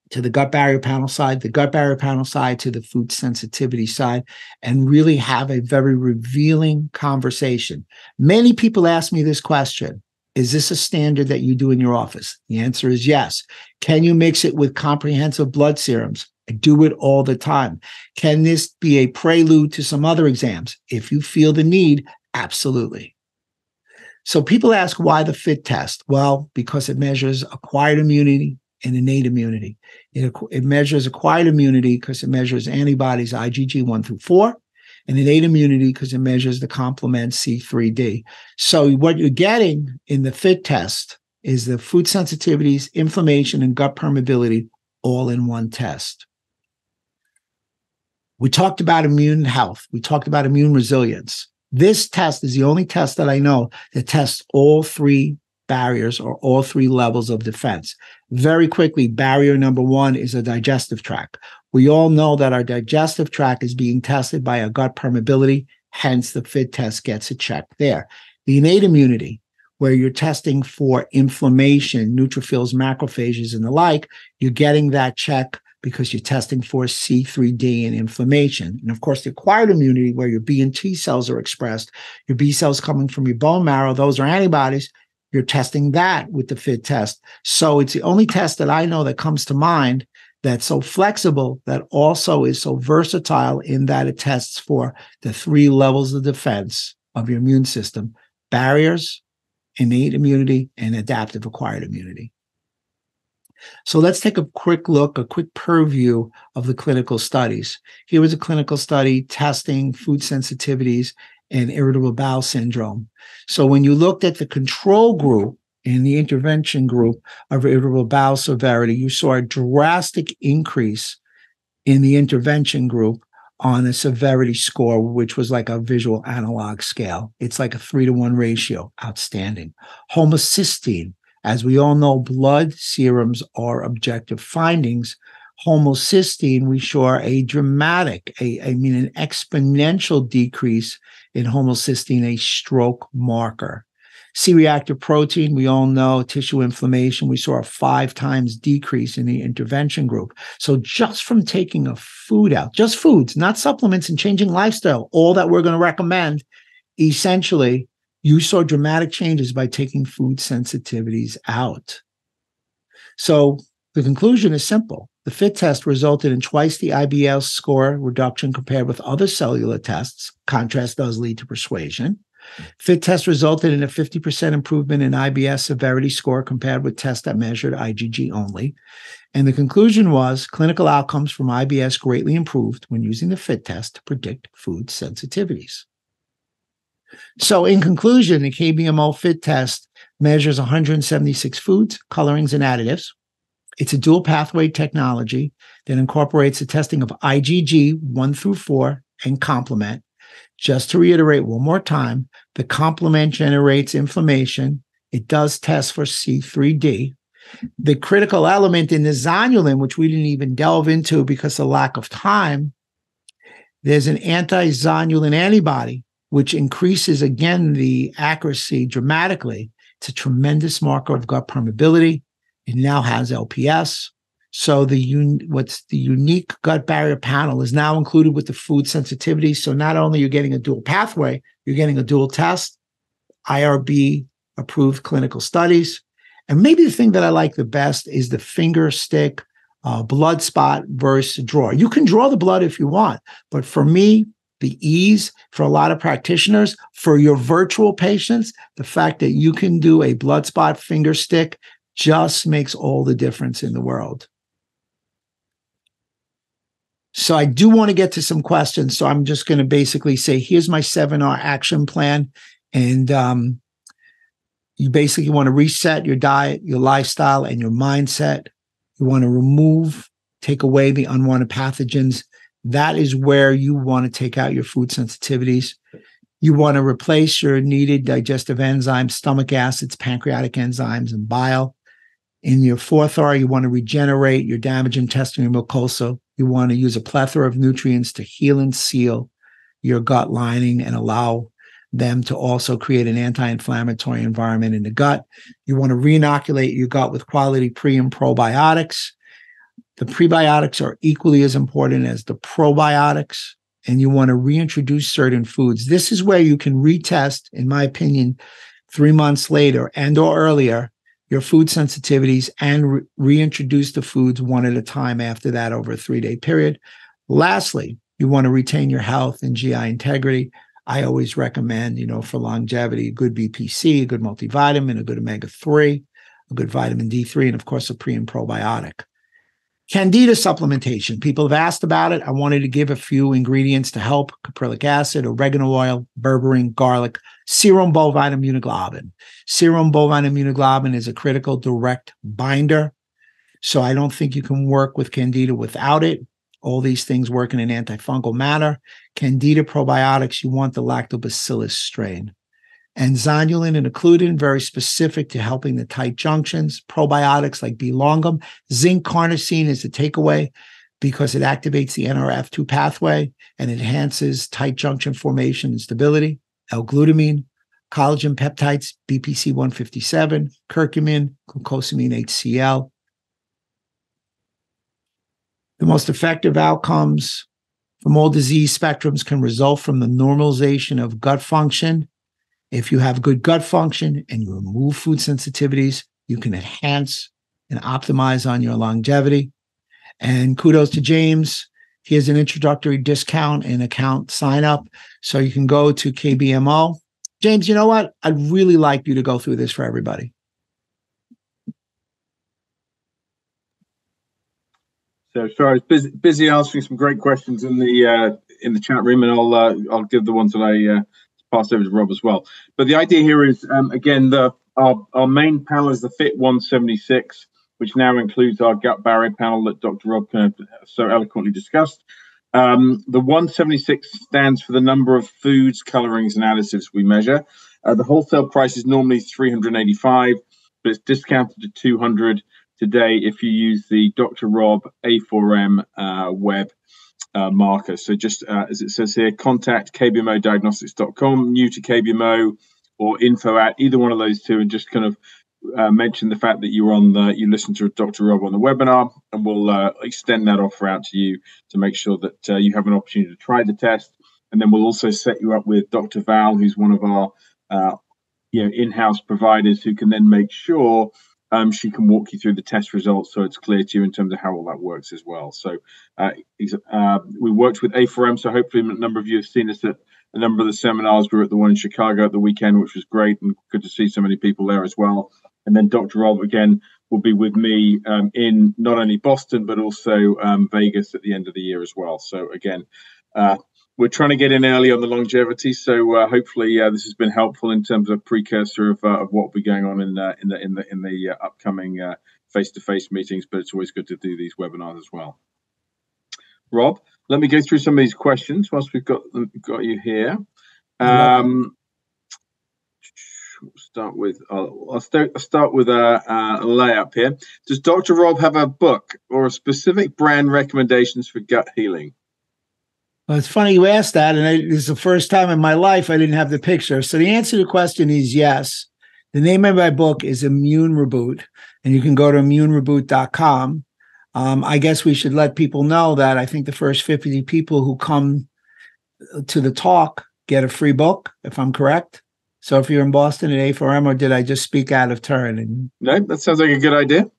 to the gut barrier panel side, the gut barrier panel side to the food sensitivity side, and really have a very revealing conversation. Many people ask me this question: is this a standard that you do in your office? The answer is yes. Can you mix it with comprehensive blood serums? I do it all the time. Can this be a prelude to some other exams? If you feel the need, absolutely. So people ask, why the FIT test? Well, because it measures acquired immunity and innate immunity. It measures acquired immunity because it measures antibodies IgG 1 through 4, and innate immunity because it measures the complement C3d. So what you're getting in the FIT test is the food sensitivities, inflammation, and gut permeability all in one test. We talked about immune health. We talked about immune resilience. This test is the only test that I know that tests all three barriers or all three levels of defense. Very quickly, barrier number one is a digestive tract. We all know that our digestive tract is being tested by a gut permeability, hence the FIT test gets a check there. The innate immunity, where you're testing for inflammation, neutrophils, macrophages, and the like, you're getting that check because you're testing for C3d and inflammation. And of course, the acquired immunity, where your B and T cells are expressed, your B cells coming from your bone marrow, those are antibodies, you're testing that with the FIT test. So it's the only test that I know that comes to mind that's so flexible, that also is so versatile in that it tests for the three levels of defense of your immune system: barriers, innate immunity, and adaptive acquired immunity. So let's take a quick look, a quick purview of the clinical studies. Here was a clinical study testing food sensitivities and irritable bowel syndrome. So when you looked at the control group and the intervention group of irritable bowel severity, you saw a drastic increase in the intervention group on a severity score, which was like a visual analog scale. It's like a 3-to-1 ratio. Outstanding. Homocysteine. As we all know, blood serums are objective findings. Homocysteine, we saw a dramatic, an exponential decrease in homocysteine, a stroke marker. C-reactive protein, we all know, tissue inflammation, we saw a 5 times decrease in the intervention group. So just from taking a food out, just foods, not supplements, and changing lifestyle, all that we're going to recommend, essentially, you saw dramatic changes by taking food sensitivities out. So the conclusion is simple. The FIT test resulted in twice the IBS score reduction compared with other cellular tests. Contrast does lead to persuasion. FIT test resulted in a 50% improvement in IBS severity score compared with tests that measured IgG only. And the conclusion was clinical outcomes from IBS greatly improved when using the FIT test to predict food sensitivities. So in conclusion, the KBMO FIT test measures 176 foods, colorings, and additives. It's a dual pathway technology that incorporates the testing of IgG 1 through 4 and complement. Just to reiterate one more time, the complement generates inflammation. It does test for C3d. The critical element in the zonulin, which we didn't even delve into because of lack of time, there's an anti-zonulin antibody, which increases, again, the accuracy dramatically. It's a tremendous marker of gut permeability. It now has LPS. So what's the unique gut barrier panel is now included with the food sensitivity. So not only you're getting a dual pathway, you're getting a dual test, IRB approved clinical studies. And maybe the thing that I like the best is the finger stick blood spot versus draw. You can draw the blood if you want, but for me, the ease for a lot of practitioners, for your virtual patients, the fact that you can do a blood spot finger stick just makes all the difference in the world. So I do want to get to some questions. So I'm just going to basically say, here's my 7R action plan. And you basically want to reset your diet, your lifestyle, and your mindset. You want to take away the unwanted pathogens. That is where you want to take out your food sensitivities. You want to replace your needed digestive enzymes, stomach acids, pancreatic enzymes, and bile. In your 4th R, you want to regenerate your damaged intestinal mucosa. You want to use a plethora of nutrients to heal and seal your gut lining and allow them to also create an anti-inflammatory environment in the gut. You want to re-inoculate your gut with quality pre and probiotics. The prebiotics are equally as important as the probiotics, and you want to reintroduce certain foods. This is where you can retest, in my opinion, 3 months later and or earlier, your food sensitivities and reintroduce the foods one at a time after that over a 3-day period. Lastly, you want to retain your health and GI integrity. I always recommend, for longevity, a good BPC, a good multivitamin, a good omega-3, a good vitamin D3, and of course, a pre and probiotic. Candida supplementation. People have asked about it. I wanted to give a few ingredients to help: caprylic acid, oregano oil, berberine, garlic, serum bovine immunoglobulin. Serum bovine immunoglobulin is a critical direct binder. So I don't think you can work with Candida without it. All these things work in an antifungal manner. Candida probiotics, you want the lactobacillus strain. And zonulin and occludin, very specific to helping the tight junctions. Probiotics like B. longum. Zinc carnosine is the takeaway because it activates the NRF2 pathway and enhances tight junction formation and stability. L-glutamine, collagen peptides, BPC 157, curcumin, glucosamine HCl. The most effective outcomes from all disease spectrums can result from the normalization of gut function. If you have good gut function and you remove food sensitivities, you can enhance and optimize on your longevity. And kudos to James. Here's an introductory discount and account sign up. So you can go to KBMO. James, you know what? I'd really like you to go through this for everybody. So sorry, I was busy answering some great questions in the chat room, and I'll give the ones that I pass over to Rob as well. But the idea here is, again, our main panel is the Fit 176, which now includes our gut barrier panel that Dr. Rob so eloquently discussed. The 176 stands for the number of foods, colorings, and additives we measure. The wholesale price is normally $385, but it's discounted to $200 today if you use the Dr. Rob A4M web marker. So just as it says here, contact kbmodiagnostics.com, new to KBMO, or info at either one of those two, and just kind of mention the fact that you listened to Dr. Rob on the webinar, and we'll extend that offer out to you to make sure that you have an opportunity to try the test. And then we'll also set you up with Dr. Val, who's one of our in-house providers, who can then make sure she can walk you through the test results so it's clear to you in terms of how all that works as well. So we worked with A4M, so hopefully a number of you have seen us at a number of the seminars. We were at the one in Chicago at the weekend, which was great, and good to see so many people there as well. And then Dr. Rob, again, will be with me in not only Boston, but also Vegas at the end of the year as well. So again, we're trying to get in early on the longevity, so hopefully this has been helpful in terms of precursor of what will be going on in the upcoming face-to-face meetings. But it's always good to do these webinars as well. Rob, let me go through some of these questions whilst we've got you here. Start with I'll start with a layup here. Does Dr. Rob have a book or a specific brand recommendations for gut healing? Well, it's funny you asked that, and this is the first time in my life I didn't have the picture. So the answer to the question is yes. The name of my book is Immune Reboot, and you can go to immunereboot.com. I guess we should let people know that I think the first 50 people who come to the talk get a free book, if I'm correct. So if you're in Boston at A4M, or did I just speak out of turn? No, that sounds like a good idea.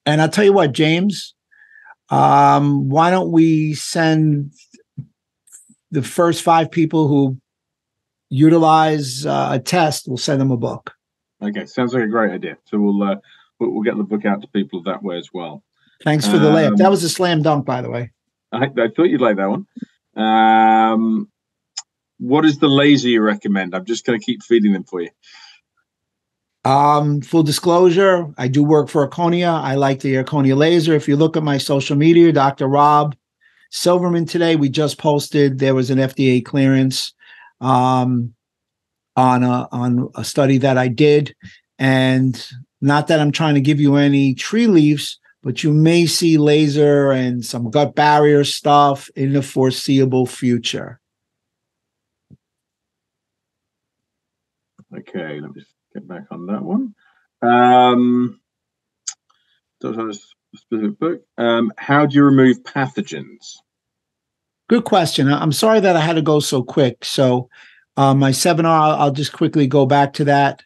And I'll tell you what, James, why don't we send the first 5 people who utilize a test, we'll send them a book. Okay, sounds like a great idea. So we'll get the book out to people that way as well. Thanks for the layup. That was a slam dunk, by the way. I thought you'd like that one. What is the laser you recommend? I'm just going to keep feeding them for you. Full disclosure, I do work for Erconia. I like the Erconia laser. If you look at my social media, Dr. Rob Silverman today, we just posted there was an FDA clearance on a study that I did. And not that I'm trying to give you any tree leaves, but you may see laser and some gut barrier stuff in the foreseeable future. Okay, let me just get back on that one. Does have a specific book. How do you remove pathogens? Good question. I'm sorry that I had to go so quick. So my seminar, I'll just quickly go back to that.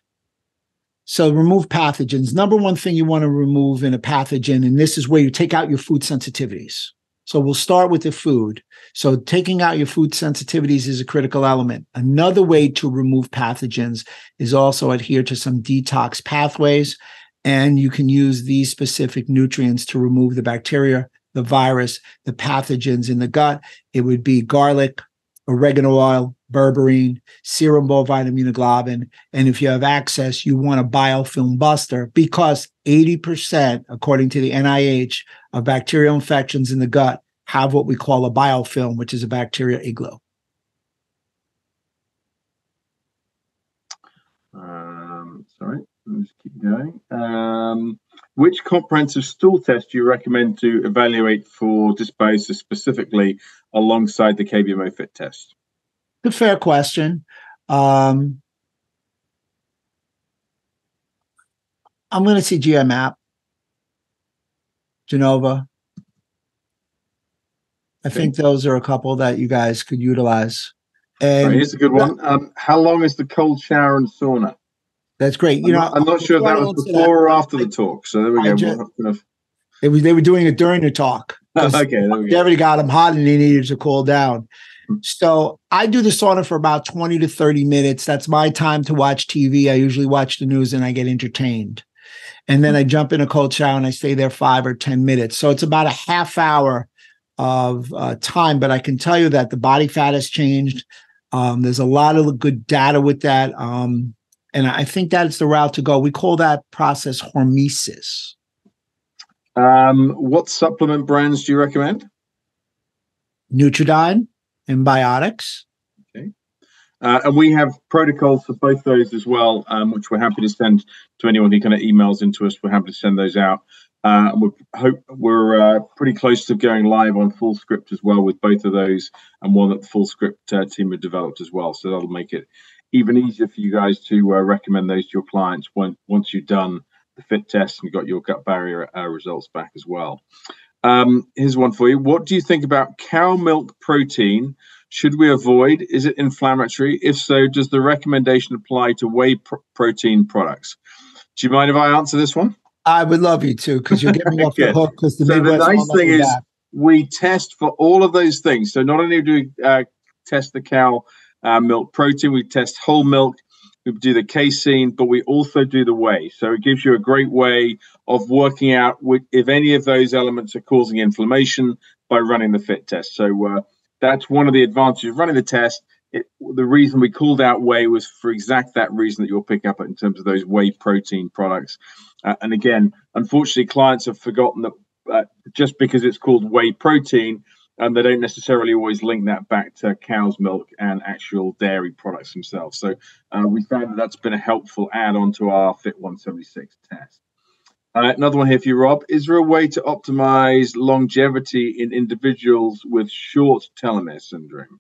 So remove pathogens. Number one thing you want to remove in a pathogen, and this is where you take out your food sensitivities. So we'll start with the food. So taking out your food sensitivities is a critical element. Another way to remove pathogens is also adhere to some detox pathways, and you can use these specific nutrients to remove the bacteria, the virus, the pathogens in the gut. It would be garlic, oregano oil, berberine, serum bovine immunoglobulin. And if you have access, you want a biofilm buster because 80%, according to the NIH, of bacterial infections in the gut have what we call a biofilm, which is a bacteria igloo. Sorry, let's keep going. Which comprehensive stool test do you recommend to evaluate for dysbiosis specifically alongside the KBMO fit test? A fair question. I'm going to see GMAP, Genova. I think those are a couple that you guys could utilize. And right, here's a good one. How long is the cold shower and sauna? That's great. I'm not sure if that was before or after the talk. So there we go. They were doing it during the talk. Okay, there we go. Everybody got them hot and they needed to cool down. So I do the sauna for about 20 to 30 minutes. That's my time to watch TV. I usually watch the news and I get entertained. And then I jump in a cold shower and I stay there 5 or 10 minutes. So it's about a half hour of time. But I can tell you that the body fat has changed. There's a lot of good data with that. And I think that's the route to go. We call that process hormesis. What supplement brands do you recommend? Nutridyne and Biotics. Okay. And we have protocols for both those as well, which we're happy to send to anyone who kind of emails into us. We're happy to send those out. We're pretty close to going live on FullScript as well with both of those, and one that the FullScript team have developed as well. So that'll make it even easier for you guys to recommend those to your clients once you've done the fit test and got your gut barrier results back as well. Here's one for you. What do you think about cow milk protein? Should we avoid? Is it inflammatory? If so, does the recommendation apply to whey protein products? Do you mind if I answer this one? I would love you to, because you're getting off the hook. So the nice thing is we test for all of those things. So not only do we test the cow milk protein, we test whole milk, we do the casein, but we also do the whey. So it gives you a great way of working out if any of those elements are causing inflammation by running the fit test. So that's one of the advantages of running the test. The reason we called out whey was for exact that reason that you're picking up in terms of those whey protein products. And again, unfortunately, clients have forgotten that just because it's called whey protein, and they don't necessarily always link that back to cow's milk and actual dairy products themselves. So we found that that's been a helpful add-on to our Fit 176 test. Another one here for you, Rob. Is there a way to optimize longevity in individuals with short telomere syndrome?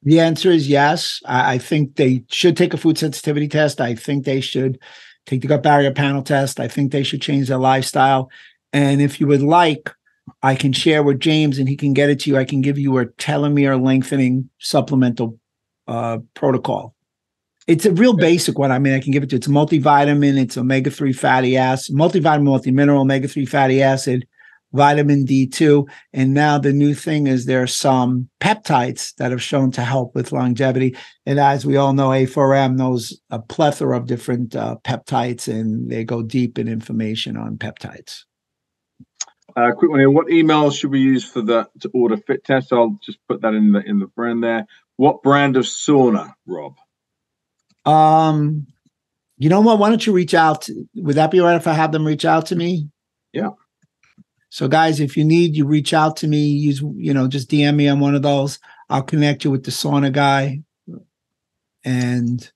The answer is yes. I think they should take a food sensitivity test. I think they should take the gut barrier panel test. I think they should change their lifestyle. And if you would like, I can share with James and he can get it to you. I can give you a telomere lengthening supplemental protocol. It's a real basic one. I mean, I can give it to you. It's a multivitamin. It's omega-3 fatty acid, multivitamin, multimineral, omega-3 fatty acid, vitamin D2. And now the new thing is there are some peptides that have shown to help with longevity. And as we all know, A4M knows a plethora of different peptides, and they go deep in information on peptides. Quick one here. What email should we use for to order fit tests? I'll just put that in the brand there. What brand of sauna, Rob? You know what? Why don't you reach out? Would that be all right if I have them reach out to me? Yeah. So guys, if you need, you reach out to me, use, just DM me on one of those. I'll connect you with the sauna guy. And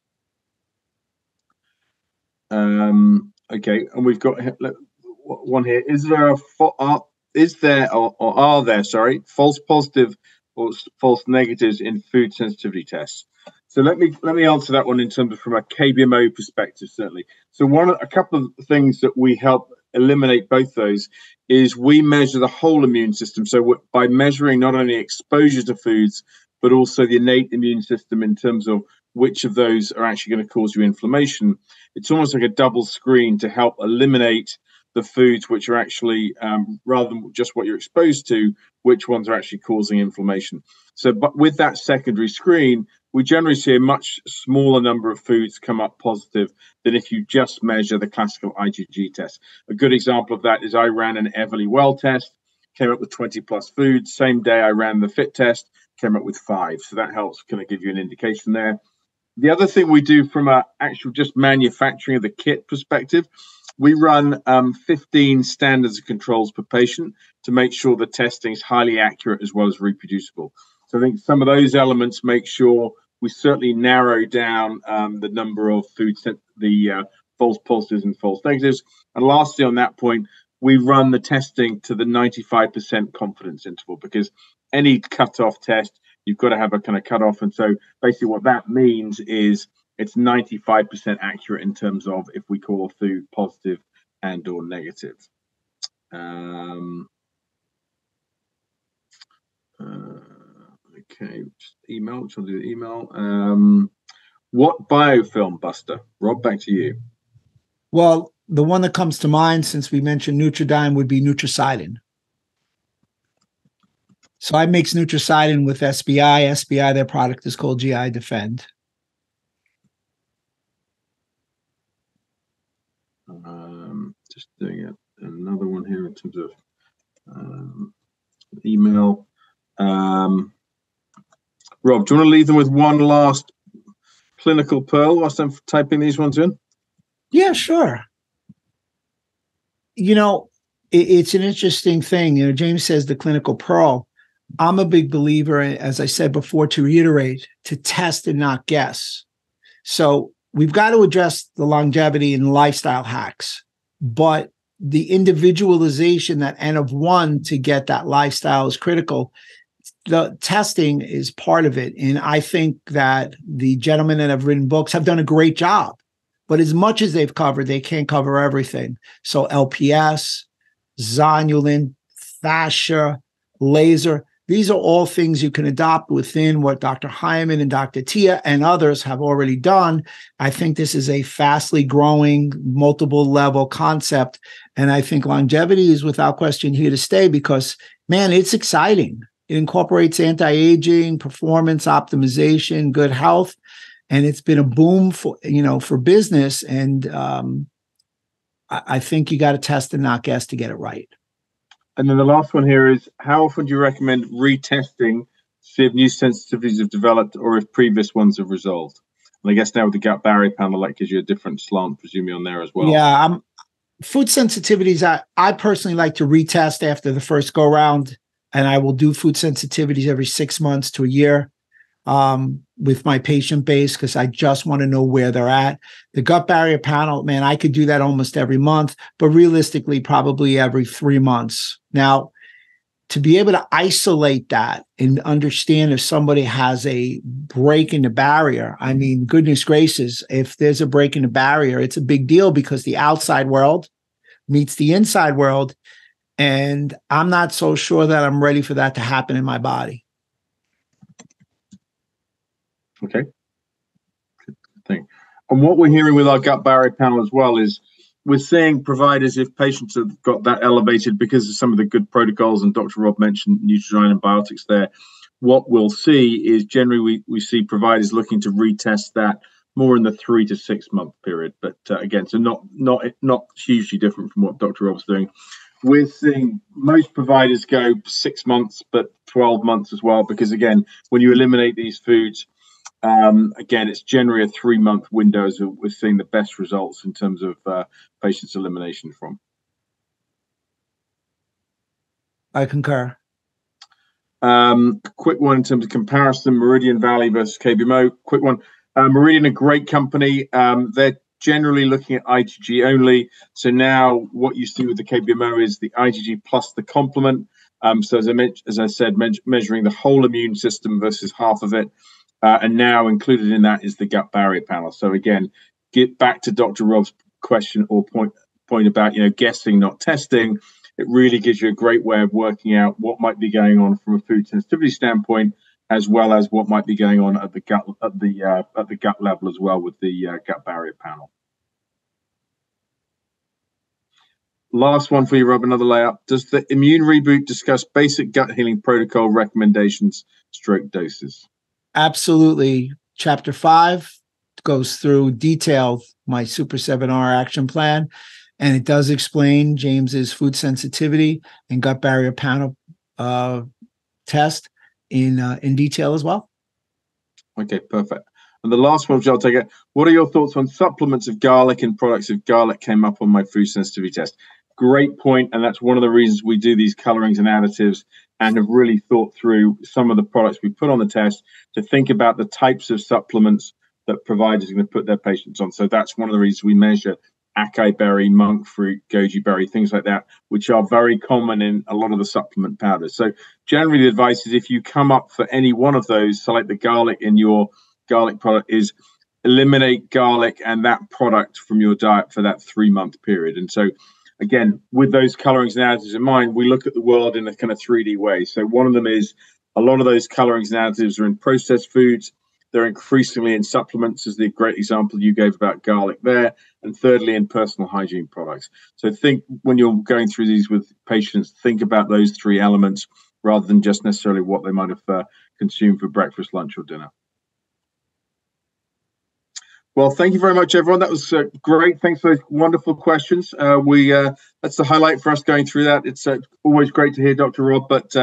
okay. And we've got one here. Is there are there false positive or false negatives in food sensitivity tests? So let me answer that one in terms of from a KBMO perspective, certainly. So a couple of things that we help eliminate both those is we measure the whole immune system. So by measuring not only exposure to foods, but also the innate immune system in terms of which of those are actually going to cause you inflammation. It's almost like a double screen to help eliminate the foods which are actually, rather than just what you're exposed to, which ones are actually causing inflammation. So, but with that secondary screen, we generally see a much smaller number of foods come up positive than if you just measure the classical IgG test. A good example of that is I ran an Everly Well test, came up with 20 plus foods. Same day I ran the fit test, came up with 5. So that helps kind of give you an indication there. The other thing we do from a actual just manufacturing of the kit perspective, we run 15 standards of controls per patient to make sure the testing is highly accurate as well as reproducible. So I think some of those elements make sure we certainly narrow down the number of the false positives and false negatives. And lastly, on that point, we run the testing to the 95% confidence interval, because any cutoff test, you've got to have a kind of cutoff. And so basically what that means is it's 95% accurate in terms of if we call a food positive and or negative. Okay, just email, which I'll do the email. What biofilm, Buster? Rob, back to you. Well, the one that comes to mind since we mentioned Nutridyne would be Nutricidin. So I mix Nutricidin with SBI. SBI, their product is called GI Defend. Just doing it. Another one here in terms of email. Rob, do you want to leave them with one last clinical pearl whilst I'm typing these ones in? Yeah, sure. It's an interesting thing. James says the clinical pearl. I'm a big believer, as I said before, to reiterate, to test and not guess. So we've got to address the longevity and lifestyle hacks, but the individualization, that N of 1 to get that lifestyle is critical. The testing is part of it. And I think that the gentlemen that have written books have done a great job. But as much as they've covered, they can't cover everything. So LPS, zonulin, fascia, laser, these are all things you can adopt within what Dr. Hyman and Dr. Tia and others have already done. I think this is a fastly growing, multiple level concept. And I think longevity is without question here to stay because, man, it's exciting. It incorporates anti-aging, performance optimization, good health. And it's been a boom for business. And I think you got to test and not guess to get it right. And then the last one here is, how often do you recommend retesting to see if new sensitivities have developed or if previous ones have resolved? And I guess now with the gut barrier panel, that gives you a different slant, presumably, on there as well. Yeah, food sensitivities, I personally like to retest after the first go round, and I will do food sensitivities every 6 months to a year with my patient base because I just want to know where they're at. The gut barrier panel, man, I could do that almost every month, but realistically, probably every 3 months. Now, to be able to isolate that and understand if somebody has a break in the barrier, I mean, goodness gracious, if there's a break in the barrier, it's a big deal because the outside world meets the inside world. And I'm not so sure that I'm ready for that to happen in my body. Okay. Good thing. And what we're hearing with our gut barrier panel as well is we're seeing providers, if patients have got that elevated because of some of the good protocols, and Dr. Rob mentioned Nutridyne and biotics there, what we'll see is generally we see providers looking to retest that more in the 3 to 6 month period. But again, so not hugely different from what Dr. Rob's doing. we're seeing most providers go 6 months, but 12 months as well, because again, when you eliminate these foods, again, it's generally a 3-month window as we're seeing the best results in terms of patients' elimination from. I concur. Quick one in terms of comparison, Meridian Valley versus KBMO. Quick one. Meridian, a great company. They're generally looking at IgG only. So now what you see with the KBMO is the IgG plus the complement. So as I said, measuring the whole immune system versus half of it. And now included in that is the gut barrier panel. So again, get back to Dr. Rob's question or point about, guessing, not testing. It really gives you a great way of working out what might be going on from a food sensitivity standpoint, as well as what might be going on at the gut level as well with the gut barrier panel. Last one for you, Rob, another layup. Does the Immune Reboot discuss basic gut healing protocol recommendations, doses? Absolutely. Chapter 5 goes through detailed my Super 7R action plan, and it does explain James's food sensitivity and gut barrier panel test in detail as well. Okay, perfect. And the last one, which I'll take it. What are your thoughts on supplements of garlic and products of garlic came up on my food sensitivity test? Great point, and that's one of the reasons we do these colorings and additives and have really thought through some of the products we put on the test to think about the types of supplements that providers are going to put their patients on. So that's one of the reasons we measure acai berry, monk fruit, goji berry, things like that, which are very common in a lot of the supplement powders. So generally the advice is if you come up for any one of those, select the garlic in your garlic product, is eliminate garlic and that product from your diet for that 3-month period. And so again, with those colorings and additives in mind, we look at the world in a kind of 3D way. So one of them is a lot of those colorings and additives are in processed foods. They're increasingly in supplements, as the great example you gave about garlic there. And thirdly, in personal hygiene products. So think when you're going through these with patients, think about those 3 elements rather than just necessarily what they might have consumed for breakfast, lunch, or dinner. Well, thank you very much, everyone. That was great. Thanks for those wonderful questions. That's the highlight for us going through that. It's always great to hear Dr. Rob, but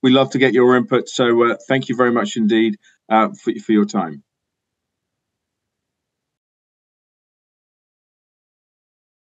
we love to get your input. So thank you very much indeed for your time.